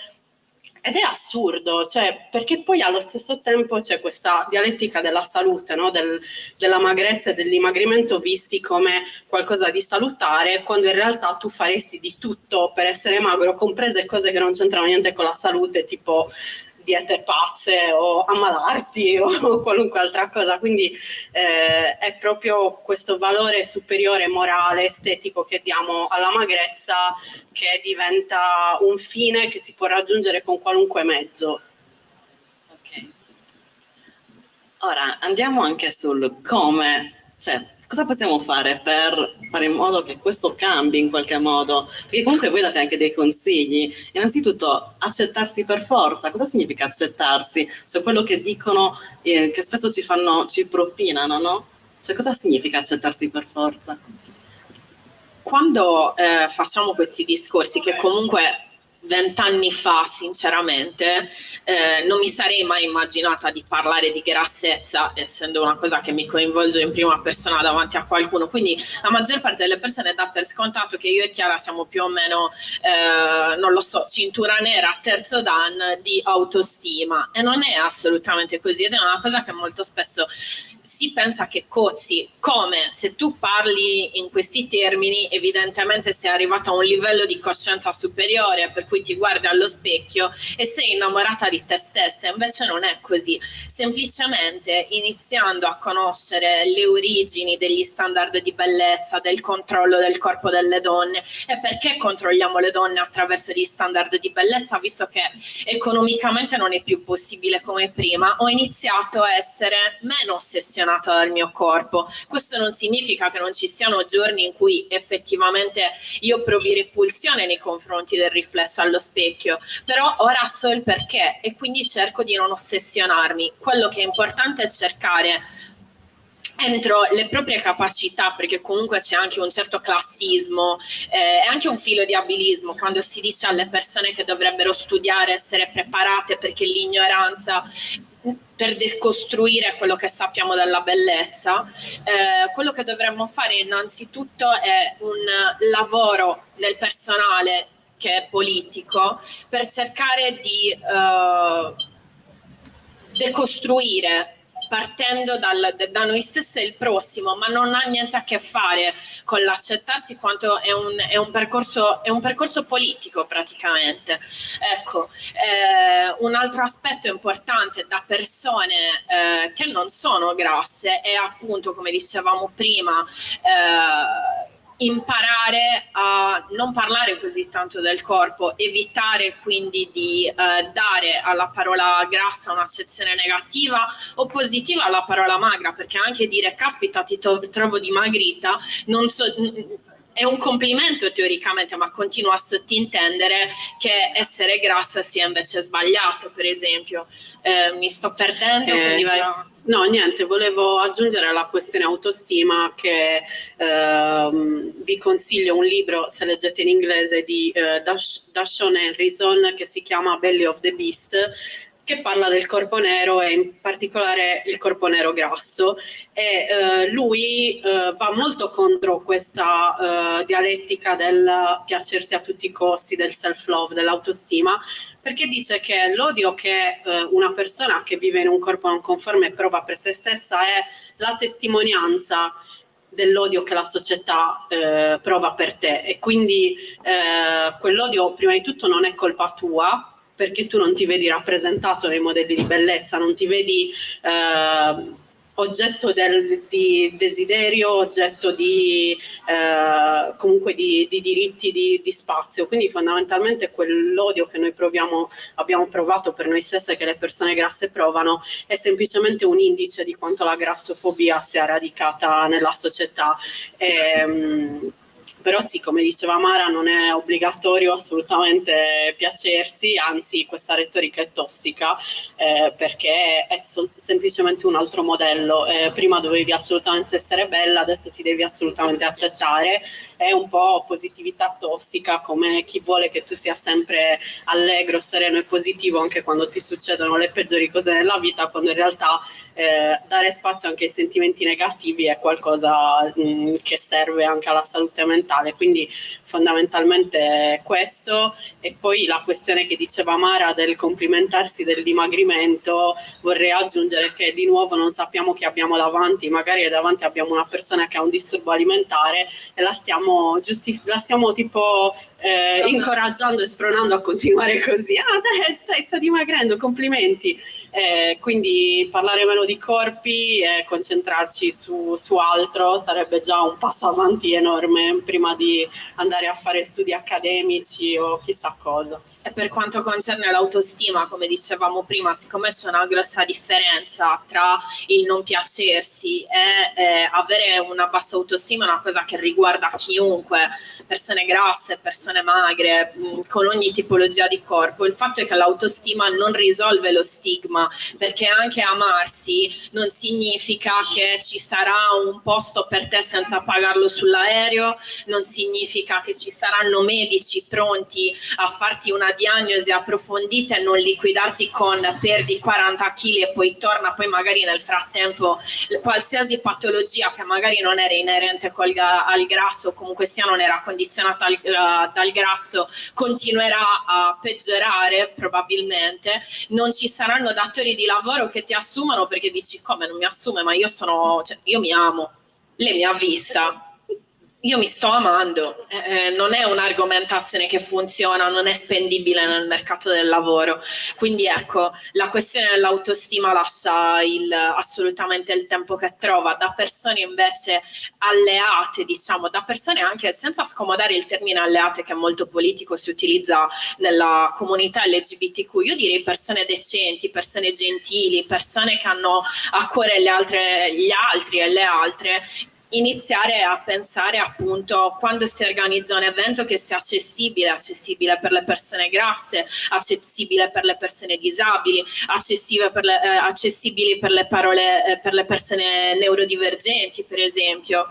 Ed è assurdo, cioè, perché poi allo stesso tempo c'è questa dialettica della salute, no? Della magrezza e del dimagrimento visti come qualcosa di salutare, quando in realtà tu faresti di tutto per essere magro, comprese cose che non c'entrano niente con la salute, tipo diete pazze o ammalarti o qualunque altra cosa. Quindi è proprio questo valore superiore morale, estetico che diamo alla magrezza, che diventa un fine che si può raggiungere con qualunque mezzo. Ok. Ora andiamo anche sul come, cioè cosa possiamo fare per fare in modo che questo cambi in qualche modo? Perché comunque voi date anche dei consigli. Innanzitutto accettarsi per forza. Cosa significa accettarsi? Cioè quello che dicono, che spesso ci propinano, no? Cioè cosa significa accettarsi per forza? Quando facciamo questi discorsi, che comunque 20 anni fa sinceramente non mi sarei mai immaginata di parlare di grassezza, essendo una cosa che mi coinvolge in prima persona davanti a qualcuno, quindi la maggior parte delle persone dà per scontato che io e Chiara siamo più o meno non lo so, cintura nera, terzo dan di autostima, e non è assolutamente così, ed è una cosa che molto spesso si pensa che cozzi, come se tu parli in questi termini evidentemente sei arrivato a un livello di coscienza superiore per cui ti guardi allo specchio e sei innamorata di te stessa. Invece non è così, semplicemente iniziando a conoscere le origini degli standard di bellezza, del controllo del corpo delle donne. E perché controlliamo le donne attraverso gli standard di bellezza, visto che economicamente non è più possibile come prima? Ho iniziato a essere meno ossessionata dal mio corpo. Questo non significa che non ci siano giorni in cui effettivamente io provi repulsione nei confronti del riflesso allo specchio, però ora so il perché e quindi cerco di non ossessionarmi. Quello che è importante è cercare entro le proprie capacità, perché comunque c'è anche un certo classismo e anche un filo di abilismo quando si dice alle persone che dovrebbero studiare, essere preparate, perché l'ignoranza per decostruire quello che sappiamo della bellezza. Quello che dovremmo fare innanzitutto è un lavoro del personale che è politico per cercare di decostruire, partendo da noi stessi e il prossimo, ma non ha niente a che fare con l'accettarsi, quanto è un percorso politico praticamente. Ecco, un altro aspetto importante da persone che non sono grasse è appunto, come dicevamo prima, imparare a non parlare così tanto del corpo, evitare quindi di dare alla parola grassa un'accezione negativa o positiva alla parola magra, perché anche dire caspita ti trovo dimagrita è un complimento teoricamente, ma continua a sottintendere che essere grassa sia invece sbagliato, per esempio. Mi sto perdendo, quindi vai. No, niente, volevo aggiungere alla questione autostima che vi consiglio un libro, se leggete in inglese, di Dashon Harrison, che si chiama Belly of the Beast, che parla del corpo nero e in particolare il corpo nero grasso, e lui va molto contro questa dialettica del piacersi a tutti i costi, del self-love, dell'autostima, perché dice che l'odio che una persona che vive in un corpo non conforme prova per se stessa è la testimonianza dell'odio che la società prova per te, e quindi quell'odio prima di tutto non è colpa tua, perché tu non ti vedi rappresentato nei modelli di bellezza, non ti vedi oggetto di desiderio, oggetto di comunque di diritti di spazio. Quindi fondamentalmente quell'odio che noi abbiamo provato per noi stesse, che le persone grasse provano, è semplicemente un indice di quanto la grassofobia sia radicata nella società. Però sì, come diceva Mara, non è obbligatorio assolutamente piacersi, anzi questa retorica è tossica, perché è semplicemente un altro modello. Prima dovevi assolutamente essere bella, adesso ti devi assolutamente accettare. È un po' positività tossica, come chi vuole che tu sia sempre allegro, sereno e positivo anche quando ti succedono le peggiori cose nella vita, quando in realtà dare spazio anche ai sentimenti negativi è qualcosa che serve anche alla salute mentale. Quindi fondamentalmente questo. E poi la questione che diceva Mara del complimentarsi del dimagrimento, vorrei aggiungere che di nuovo non sappiamo chi abbiamo davanti, magari davanti abbiamo una persona che ha un disturbo alimentare e la stiamo tipo incoraggiando e spronando a continuare così. Dai, sta dimagrendo, complimenti. Quindi parlare meno di corpi e concentrarci su altro sarebbe già un passo avanti enorme prima di andare a fare studi accademici o chissà cosa. E per quanto concerne l'autostima, come dicevamo prima, siccome c'è una grossa differenza tra il non piacersi e avere una bassa autostima, è una cosa che riguarda chiunque, persone grasse, persone magre, con ogni tipologia di corpo. Il fatto è che l'autostima non risolve lo stigma, perché anche amarsi non significa che ci sarà un posto per te senza pagarlo sull'aereo, non significa che ci saranno medici pronti a farti una diagnosi approfondita e non liquidarti con perdi 40 kg e poi torna, poi magari nel frattempo qualsiasi patologia che magari non era inerente al grasso, comunque sia non era condizionata dal grasso, continuerà a peggiorare probabilmente. Non ci saranno datori di lavoro che ti assumano perché dici: come non mi assume? Ma io mi amo, lei mi ha vista, io mi sto amando. Non è un'argomentazione che funziona, non è spendibile nel mercato del lavoro. Quindi ecco, la questione dell'autostima lascia assolutamente il tempo che trova. Da persone invece alleate, diciamo, da persone anche, senza scomodare il termine alleate che è molto politico, si utilizza nella comunità LGBTQ, io direi persone decenti, persone gentili, persone che hanno a cuore gli altri e le altre, iniziare a pensare appunto, quando si organizza un evento, che sia accessibile per le persone grasse, accessibile per le persone disabili, accessibili per le persone neurodivergenti, per esempio.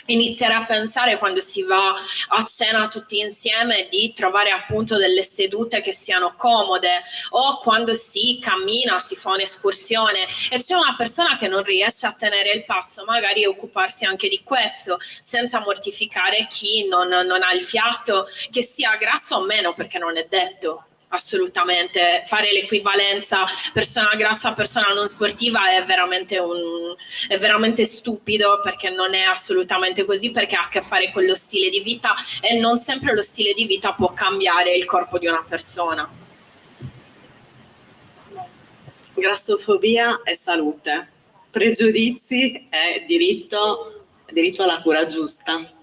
Iniziare a pensare, quando si va a cena tutti insieme, di trovare appunto delle sedute che siano comode, o quando si cammina, si fa un'escursione e c'è una persona che non riesce a tenere il passo, magari occuparsi anche di questo, senza mortificare chi non ha il fiato, che sia grasso o meno, perché non è detto. Assolutamente, fare l'equivalenza persona grassa persona non sportiva è veramente stupido, perché non è assolutamente così, perché ha a che fare con lo stile di vita e non sempre lo stile di vita può cambiare il corpo di una persona. Grassofobia e salute, pregiudizi e diritto alla cura giusta.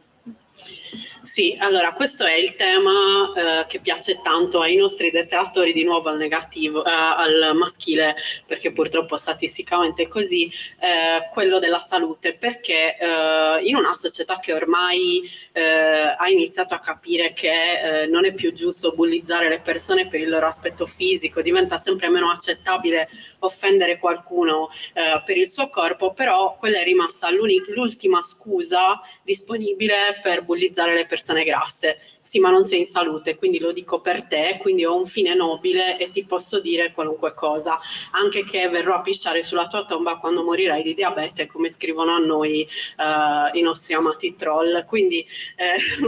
Sì, allora questo è il tema che piace tanto ai nostri detrattori, di nuovo al negativo, al maschile, perché purtroppo statisticamente è così, quello della salute, perché in una società che ormai ha iniziato a capire che non è più giusto bullizzare le persone per il loro aspetto fisico, diventa sempre meno accettabile offendere qualcuno per il suo corpo, però quella è rimasta l'ultima scusa disponibile per bullizzare le persone grasse. Sì, ma non sei in salute, quindi lo dico per te, quindi ho un fine nobile e ti posso dire qualunque cosa, anche che verrò a pisciare sulla tua tomba quando morirai di diabete, come scrivono a noi i nostri amati troll. Quindi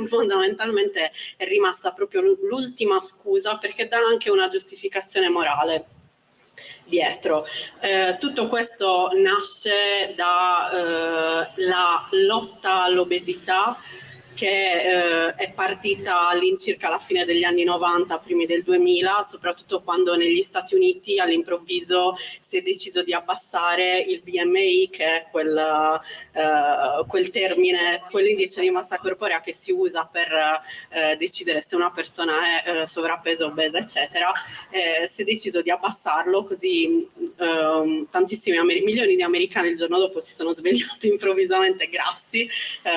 fondamentalmente è rimasta proprio l'ultima scusa, perché dà anche una giustificazione morale dietro. Tutto questo nasce dalla lotta all'obesità, che è partita all'incirca alla fine degli anni 90, primi del 2000, soprattutto quando negli Stati Uniti all'improvviso si è deciso di abbassare il BMI, che è quel termine, quell'indice di massa corporea che si usa per decidere se una persona è sovrappeso, obesa, eccetera. Si è deciso di abbassarlo, così tantissimi milioni di americani il giorno dopo si sono svegliati improvvisamente grassi,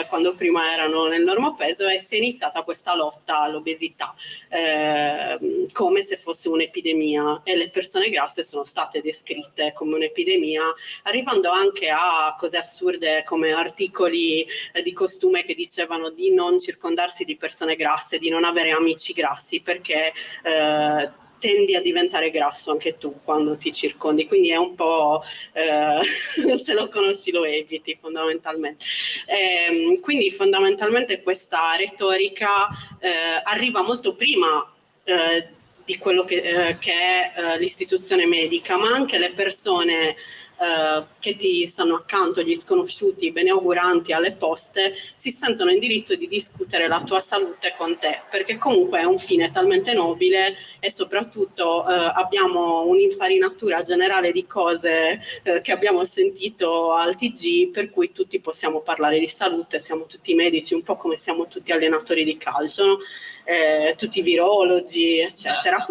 quando prima erano nel normopeso, e si è iniziata questa lotta all'obesità come se fosse un'epidemia, e le persone grasse sono state descritte come un'epidemia, arrivando anche a cose assurde come articoli di costume che dicevano di non circondarsi di persone grasse, di non avere amici grassi, perché tendi a diventare grasso anche tu quando ti circondi, quindi è un po' se lo conosci lo eviti fondamentalmente. Quindi fondamentalmente questa retorica arriva molto prima di quello che è l'istituzione medica, ma anche le persone che ti stanno accanto, gli sconosciuti, i beneauguranti alle poste, si sentono in diritto di discutere la tua salute con te, perché comunque è un fine talmente nobile, e soprattutto abbiamo un'infarinatura generale di cose che abbiamo sentito al TG, per cui tutti possiamo parlare di salute, siamo tutti medici, un po' come siamo tutti allenatori di calcio, no? Tutti virologi, eccetera.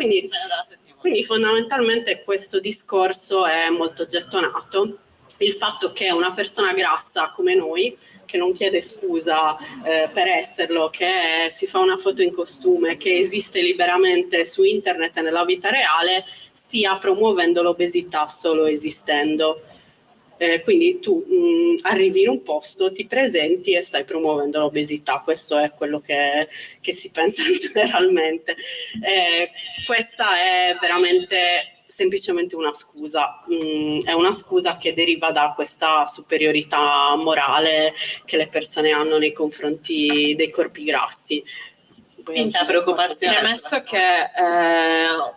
Quindi fondamentalmente questo discorso è molto gettonato. Il fatto che una persona grassa come noi, che non chiede scusa per esserlo, che si fa una foto in costume, che esiste liberamente su internet e nella vita reale, stia promuovendo l'obesità solo esistendo. Quindi tu arrivi in un posto, ti presenti e stai promuovendo l'obesità. Questo è quello che si pensa generalmente. Questa è veramente semplicemente una scusa, è una scusa che deriva da questa superiorità morale che le persone hanno nei confronti dei corpi grassi. Finta preoccupazione. Premesso che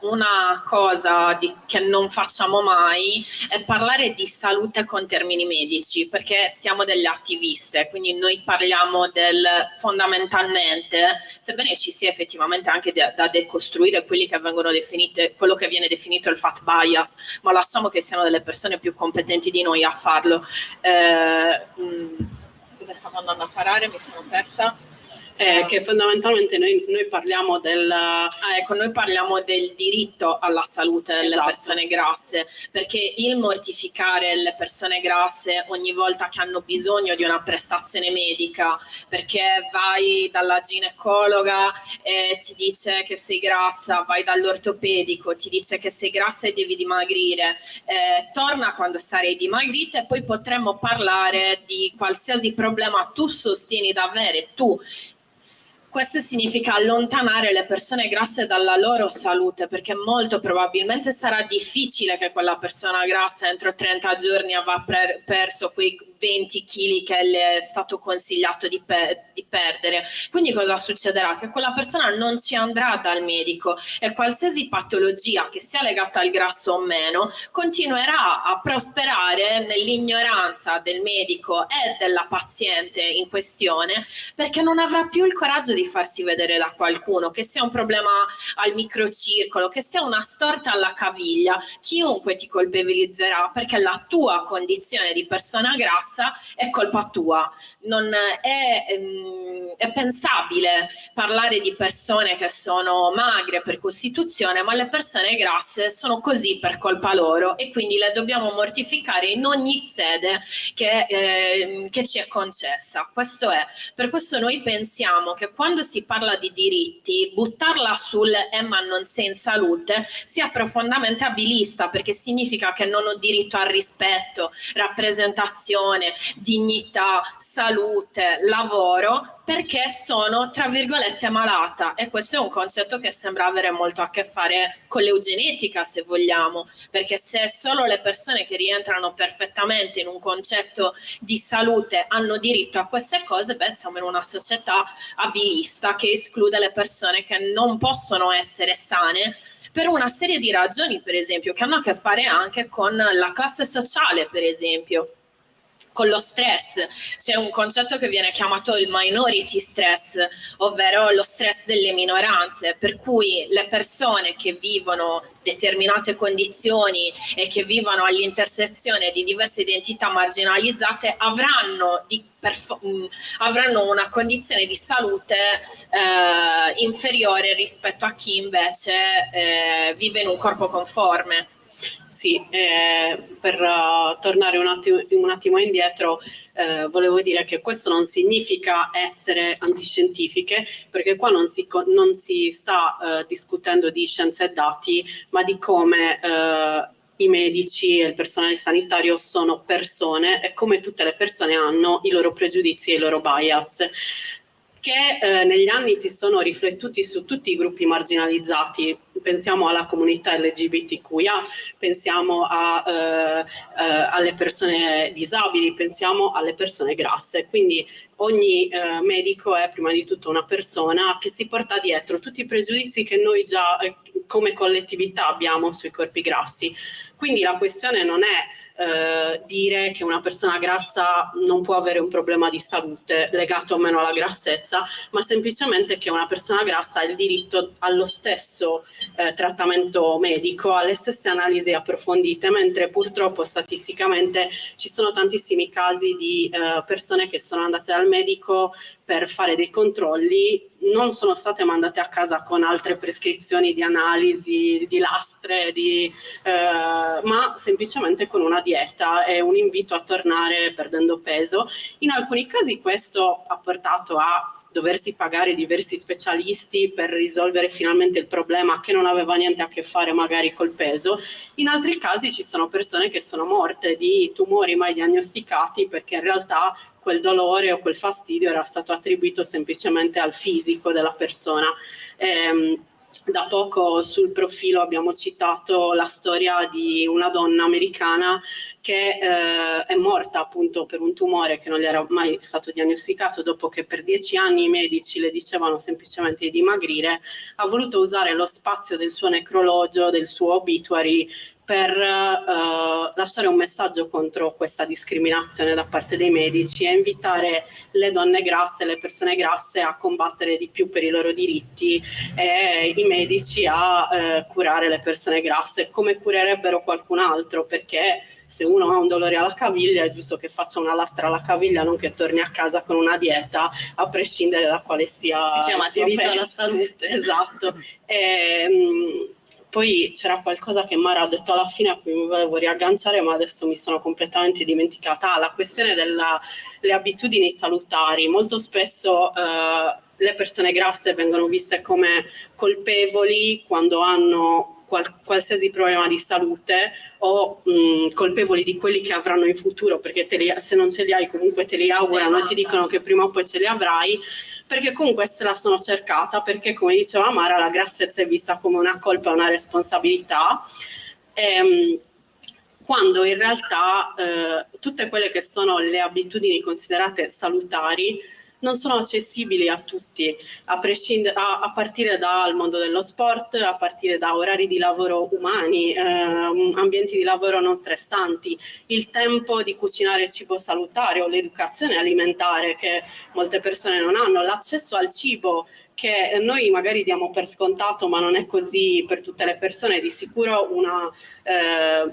una cosa che non facciamo mai è parlare di salute con termini medici, perché siamo delle attiviste, quindi noi parliamo fondamentalmente, sebbene ci sia effettivamente anche da decostruire quello che viene definito il fat bias, ma lasciamo che siano delle persone più competenti di noi a farlo. Dove stavo andando a parare? Mi sono persa. Che fondamentalmente noi parliamo noi parliamo del diritto alla salute delle persone grasse, perché il mortificare le persone grasse ogni volta che hanno bisogno di una prestazione medica, perché vai dalla ginecologa e ti dice che sei grassa, vai dall'ortopedico, ti dice che sei grassa e devi dimagrire, torna quando sarai dimagrita, e poi potremmo parlare di qualsiasi problema tu sostieni di avere tu. Questo significa allontanare le persone grasse dalla loro salute, perché molto probabilmente sarà difficile che quella persona grassa entro 30 giorni avrà perso quei 20 kg che le è stato consigliato di perdere. Quindi cosa succederà? Che quella persona non ci andrà dal medico, e qualsiasi patologia che sia legata al grasso o meno continuerà a prosperare nell'ignoranza del medico e della paziente in questione, perché non avrà più il coraggio di farsi vedere da qualcuno, che sia un problema al microcircolo, che sia una storta alla caviglia. Chiunque ti colpevolizzerà, perché la tua condizione di persona grassa è colpa tua. Non è pensabile parlare di persone che sono magre per costituzione, ma le persone grasse sono così per colpa loro, e quindi le dobbiamo mortificare in ogni sede che ci è concessa. Questo è. Per questo noi pensiamo che quando si parla di diritti, buttarla sul ma non sei in salute sia profondamente abilista, perché significa che non ho diritto al rispetto, rappresentazione, dignità, salute, lavoro, perché sono, tra virgolette, malata. E questo è un concetto che sembra avere molto a che fare con l'eugenetica, se vogliamo, perché se solo le persone che rientrano perfettamente in un concetto di salute hanno diritto a queste cose, siamo in una società abilista che esclude le persone che non possono essere sane per una serie di ragioni, per esempio, che hanno a che fare anche con la classe sociale, per esempio. con lo stress. C'è un concetto che viene chiamato il minority stress, ovvero lo stress delle minoranze, per cui le persone che vivono determinate condizioni e che vivono all'intersezione di diverse identità marginalizzate avranno una condizione di salute inferiore rispetto a chi invece vive in un corpo conforme. Sì, per tornare un attimo indietro, volevo dire che questo non significa essere antiscientifiche, perché qua non si sta discutendo di scienza e dati, ma di come i medici e il personale sanitario sono persone e come tutte le persone hanno i loro pregiudizi e i loro bias, che negli anni si sono riflettuti su tutti i gruppi marginalizzati. Pensiamo alla comunità LGBTQIA, pensiamo alle persone disabili, pensiamo alle persone grasse. Quindi ogni medico è prima di tutto una persona che si porta dietro tutti i pregiudizi che noi già come collettività abbiamo sui corpi grassi. Quindi la questione non è dire che una persona grassa non può avere un problema di salute legato o meno alla grassezza, ma semplicemente che una persona grassa ha il diritto allo stesso trattamento medico, alle stesse analisi approfondite, mentre purtroppo statisticamente ci sono tantissimi casi di persone che sono andate dal medico per fare dei controlli, non sono state mandate a casa con altre prescrizioni di analisi, di lastre, ma semplicemente con una dieta e un invito a tornare perdendo peso. In alcuni casi questo ha portato a doversi pagare diversi specialisti per risolvere finalmente il problema che non aveva niente a che fare magari col peso. In altri casi ci sono persone che sono morte di tumori mai diagnosticati perché in realtà quel dolore o quel fastidio era stato attribuito semplicemente al fisico della persona. Da poco sul profilo abbiamo citato la storia di una donna americana che è morta appunto per un tumore che non gli era mai stato diagnosticato, dopo che per 10 anni i medici le dicevano semplicemente di dimagrire. Ha voluto usare lo spazio del suo necrologio, del suo obituary, per lasciare un messaggio contro questa discriminazione da parte dei medici e invitare le donne grasse, le persone grasse a combattere di più per i loro diritti e i medici a curare le persone grasse come curerebbero qualcun altro, perché se uno ha un dolore alla caviglia è giusto che faccia una lastra alla caviglia, non che torni a casa con una dieta, a prescindere da quale sia. Si chiama diritto alla salute. Esatto. Poi c'era qualcosa che Mara ha detto alla fine a cui mi volevo riagganciare, ma adesso mi sono completamente dimenticata. La questione delle abitudini salutari. Molto spesso le persone grasse vengono viste come colpevoli quando hanno qualsiasi problema di salute o colpevoli di quelli che avranno in futuro, perché se non ce li hai comunque te li augurano, ti dicono che prima o poi ce li avrai, perché comunque se la sono cercata, perché come diceva Mara la grassezza è vista come una colpa e una responsabilità, quando in realtà tutte quelle che sono le abitudini considerate salutari non sono accessibili a tutti, a partire dal mondo dello sport, a partire da orari di lavoro umani, ambienti di lavoro non stressanti, il tempo di cucinare cibo salutare o l'educazione alimentare che molte persone non hanno, l'accesso al cibo che noi magari diamo per scontato, ma non è così per tutte le persone. Di sicuro una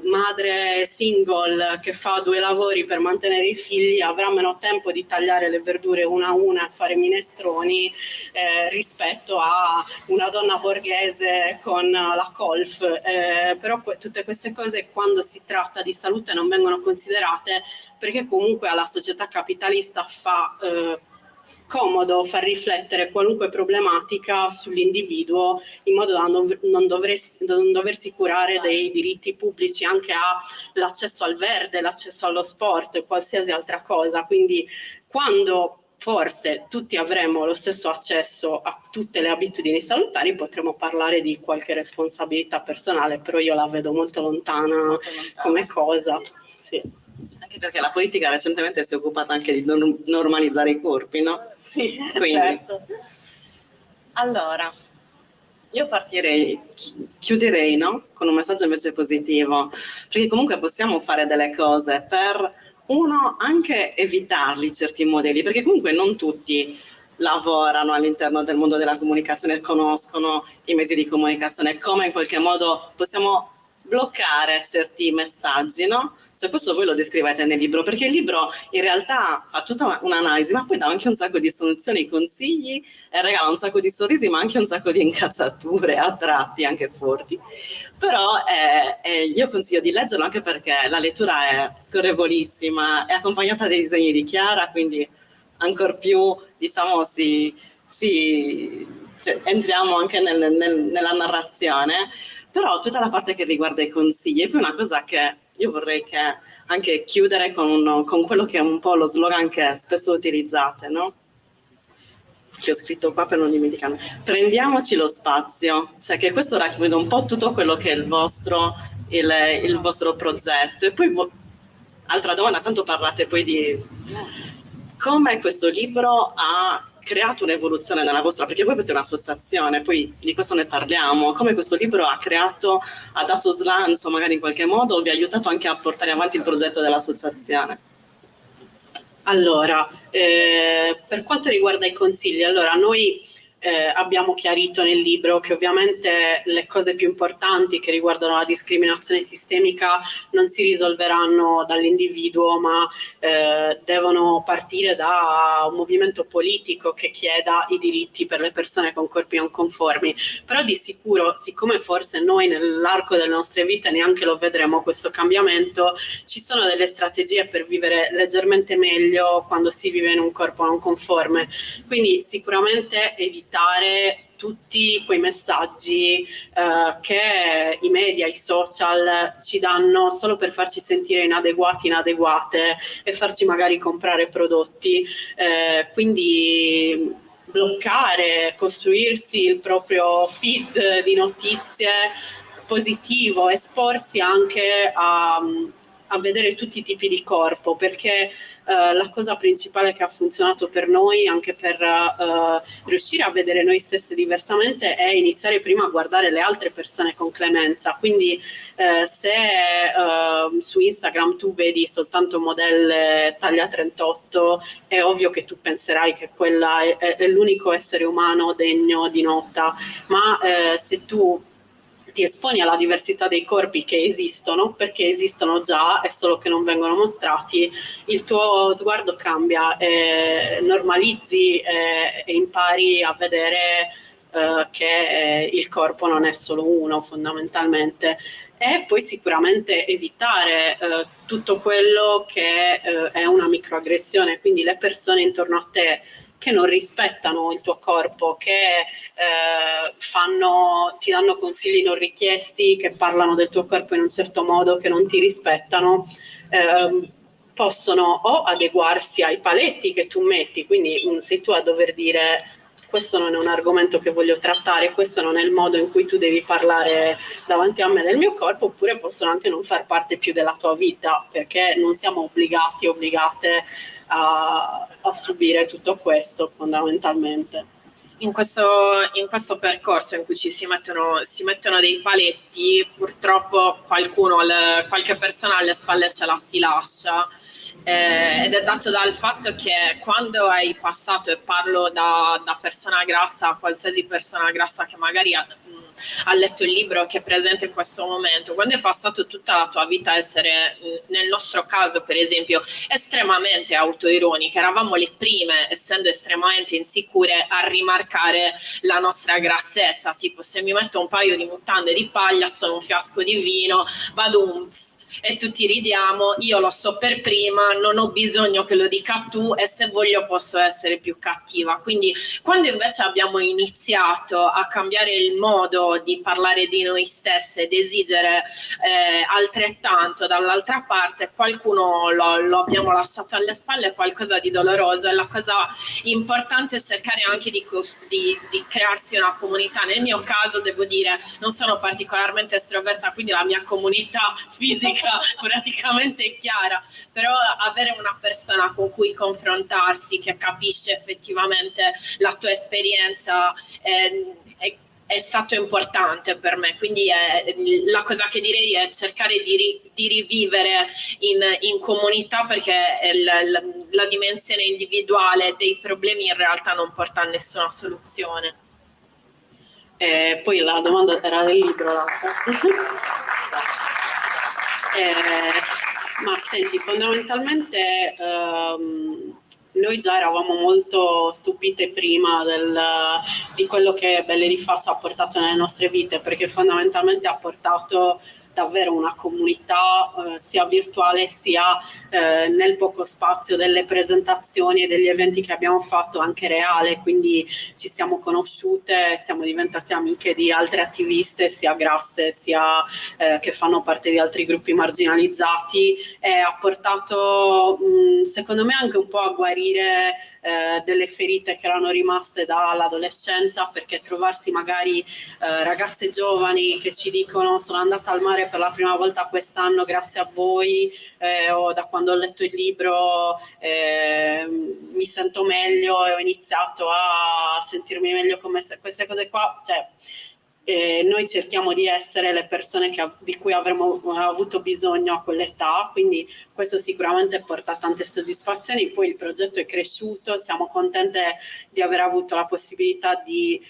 madre single che fa 2 lavori per mantenere i figli avrà meno tempo di tagliare le verdure una a una e fare minestroni rispetto a una donna borghese con la colf. Però tutte queste cose, quando si tratta di salute, non vengono considerate, perché comunque alla società capitalista fa comodo far riflettere qualunque problematica sull'individuo, in modo da non doversi curare dei diritti pubblici anche all'accesso al verde, l'accesso allo sport e qualsiasi altra cosa. Quindi quando forse tutti avremo lo stesso accesso a tutte le abitudini salutari, potremo parlare di qualche responsabilità personale, però io la vedo molto lontana come cosa. Sì. Anche perché la politica recentemente si è occupata anche di normalizzare i corpi, no? Sì, quindi. certo. Allora, io chiuderei, no? Con un messaggio invece positivo, perché comunque possiamo fare delle cose per uno, anche evitarli certi modelli, perché comunque non tutti lavorano all'interno del mondo della comunicazione, conoscono i mezzi di comunicazione, come in qualche modo possiamo bloccare certi messaggi, no? Cioè questo voi lo descrivete nel libro, perché il libro in realtà fa tutta un'analisi, ma poi dà anche un sacco di soluzioni, consigli, e regala un sacco di sorrisi, ma anche un sacco di incazzature, a tratti anche forti. Però io consiglio di leggerlo anche perché la lettura è scorrevolissima, è accompagnata dai disegni di Chiara, quindi ancor più, diciamo, cioè, entriamo anche nella narrazione, però tutta la parte che riguarda i consigli è poi una cosa che io vorrei che anche chiudere con quello che è un po' lo slogan che spesso utilizzate, no? Che ho scritto qua per non dimenticarmi. Prendiamoci lo spazio, cioè che questo racchiude un po' tutto quello che è il vostro progetto. E poi, altra domanda, tanto parlate poi di come questo libro ha creato un'evoluzione nella vostra, perché voi avete un'associazione, poi di questo ne parliamo, come questo libro ha dato slancio magari in qualche modo, vi ha aiutato anche a portare avanti il progetto dell'associazione. Allora, per quanto riguarda i consigli, allora noi abbiamo chiarito nel libro che ovviamente le cose più importanti che riguardano la discriminazione sistemica non si risolveranno dall'individuo, ma devono partire da un movimento politico che chieda i diritti per le persone con corpi non conformi. Però di sicuro, siccome forse noi nell'arco delle nostre vite neanche lo vedremo questo cambiamento, ci sono delle strategie per vivere leggermente meglio quando si vive in un corpo non conforme. Quindi sicuramente evitare tutti quei messaggi che i media, i social ci danno solo per farci sentire inadeguati, inadeguate e farci magari comprare prodotti. Quindi bloccare, costruirsi il proprio feed di notizie positivo, esporsi anche a vedere tutti i tipi di corpo, perché la cosa principale che ha funzionato per noi, anche per riuscire a vedere noi stesse diversamente, è iniziare prima a guardare le altre persone con clemenza. Quindi se su Instagram tu vedi soltanto modelle taglia 38, è ovvio che tu penserai che quella è l'unico essere umano degno di nota, ma se tu ti esponi alla diversità dei corpi che esistono, perché esistono già, è solo che non vengono mostrati, il tuo sguardo cambia, normalizzi e impari a vedere che il corpo non è solo uno fondamentalmente. E poi sicuramente evitare tutto quello che è una microaggressione, quindi le persone intorno a te che non rispettano il tuo corpo, che ti danno consigli non richiesti, che parlano del tuo corpo in un certo modo, che non ti rispettano, possono o adeguarsi ai paletti che tu metti, quindi sei tu a dover dire questo non è un argomento che voglio trattare, questo non è il modo in cui tu devi parlare davanti a me del mio corpo, oppure possono anche non far parte più della tua vita, perché non siamo obbligate a subire tutto questo fondamentalmente. In questo percorso in cui si mettono dei paletti, purtroppo qualche persona alle spalle ce la si lascia, ed è dato dal fatto che quando hai passato, e parlo da persona grassa, qualsiasi persona grassa che magari ha letto il libro, che è presente in questo momento, quando hai passato tutta la tua vita a essere, nel nostro caso per esempio, estremamente autoironiche, eravamo le prime, essendo estremamente insicure, a rimarcare la nostra grassezza, tipo se mi metto un paio di mutande di paglia, sono un fiasco di vino, vado e tutti ridiamo, io lo so per prima, non ho bisogno che lo dica tu e se voglio posso essere più cattiva. Quindi quando invece abbiamo iniziato a cambiare il modo di parlare di noi stesse ed esigere altrettanto dall'altra parte, qualcuno lo abbiamo lasciato alle spalle, qualcosa di doloroso, e la cosa importante è cercare anche di crearsi una comunità. Nel mio caso devo dire non sono particolarmente estroversa, quindi la mia comunità fisica praticamente è chiara, però avere una persona con cui confrontarsi che capisce effettivamente la tua esperienza è stato importante per me, quindi la cosa che direi è cercare di rivivere in comunità, perché la dimensione individuale dei problemi in realtà non porta a nessuna soluzione. Poi la domanda era del libro, l'altra. Ma senti, fondamentalmente noi già eravamo molto stupite prima di quello che Belle di Faccia ha portato nelle nostre vite, perché fondamentalmente ha portato davvero una comunità sia virtuale sia nel poco spazio delle presentazioni e degli eventi che abbiamo fatto anche reale, quindi ci siamo conosciute, siamo diventate amiche di altre attiviste sia grasse sia che fanno parte di altri gruppi marginalizzati, e ha portato secondo me anche un po' a guarire delle ferite che erano rimaste dall'adolescenza, perché trovarsi magari ragazze giovani che ci dicono sono andata al mare per la prima volta quest'anno grazie a voi, o da quando ho letto il libro mi sento meglio e ho iniziato a sentirmi meglio, come se queste cose qua, cioè noi cerchiamo di essere le persone di cui avremmo avuto bisogno a quell'età, quindi questo sicuramente porta tante soddisfazioni. Poi il progetto è cresciuto, siamo contente di aver avuto la possibilità di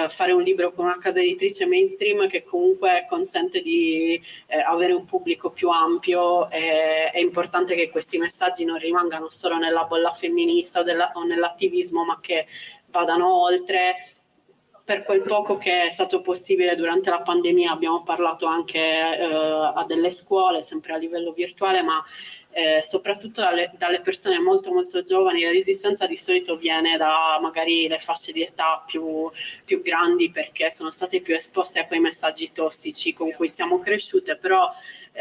fare un libro con una casa editrice mainstream che comunque consente di avere un pubblico più ampio. È importante che questi messaggi non rimangano solo nella bolla femminista o nell'attivismo, ma che vadano oltre. Per quel poco che è stato possibile durante la pandemia abbiamo parlato anche a delle scuole, sempre a livello virtuale, ma soprattutto dalle persone molto molto giovani. La resistenza di solito viene da magari le fasce di età più grandi, perché sono state più esposte a quei messaggi tossici con cui siamo cresciute, però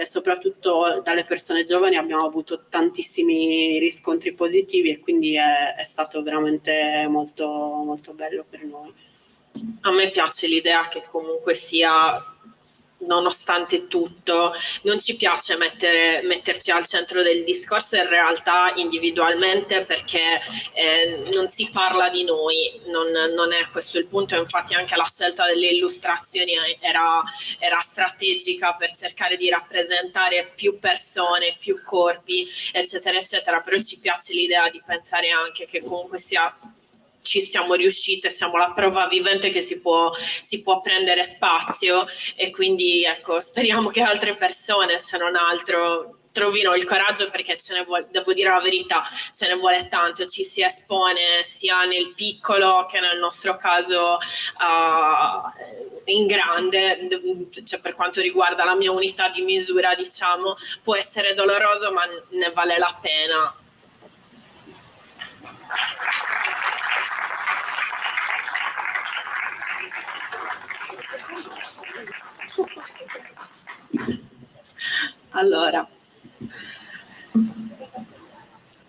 soprattutto dalle persone giovani abbiamo avuto tantissimi riscontri positivi, e quindi è stato veramente molto, molto bello per noi. A me piace l'idea che comunque sia, nonostante tutto, non ci piace metterci al centro del discorso in realtà individualmente, perché non si parla di noi, non è questo il punto. Infatti anche la scelta delle illustrazioni era strategica per cercare di rappresentare più persone, più corpi, eccetera eccetera, però ci piace l'idea di pensare anche che comunque sia ci siamo riuscite, siamo la prova vivente che si può prendere spazio, e quindi ecco, speriamo che altre persone, se non altro, trovino il coraggio, perché ce ne vuole, devo dire la verità, ce ne vuole tanto. Ci si espone sia nel piccolo che nel nostro caso in grande, cioè per quanto riguarda la mia unità di misura, diciamo, può essere doloroso ma ne vale la pena. Allora,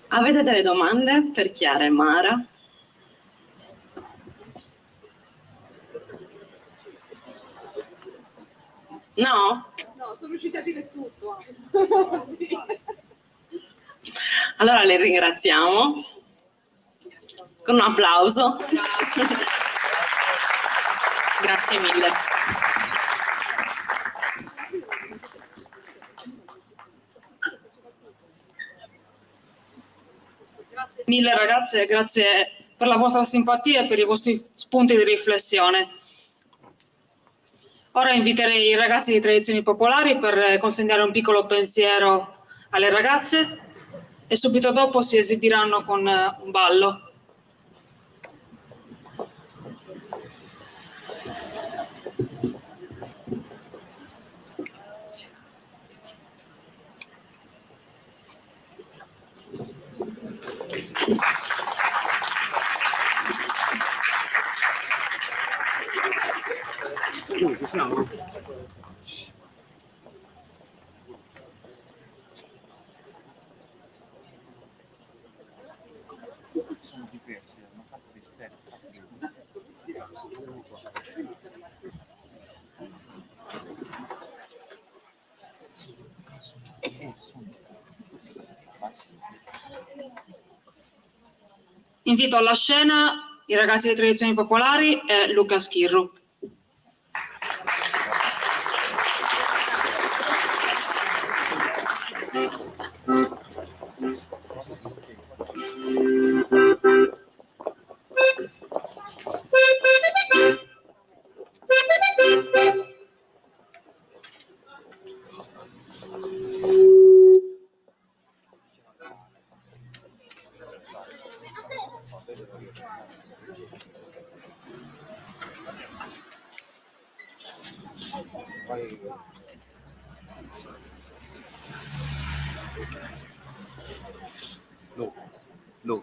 avete delle domande per Chiara e Mara? No? No, sono riuscita a dire tutto. Allora le ringraziamo con un applauso. Grazie mille. Grazie mille ragazze, grazie per la vostra simpatia e per i vostri spunti di riflessione. Ora inviterei i ragazzi di Tradizioni Popolari per consegnare un piccolo pensiero alle ragazze, e subito dopo si esibiranno con un ballo. Sono diversi, hanno fatto le stesse Invito alla scena i ragazzi di Tradizioni Popolari e Luca Schirru. Lu.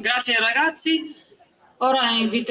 Grazie ragazzi. Ora inviterò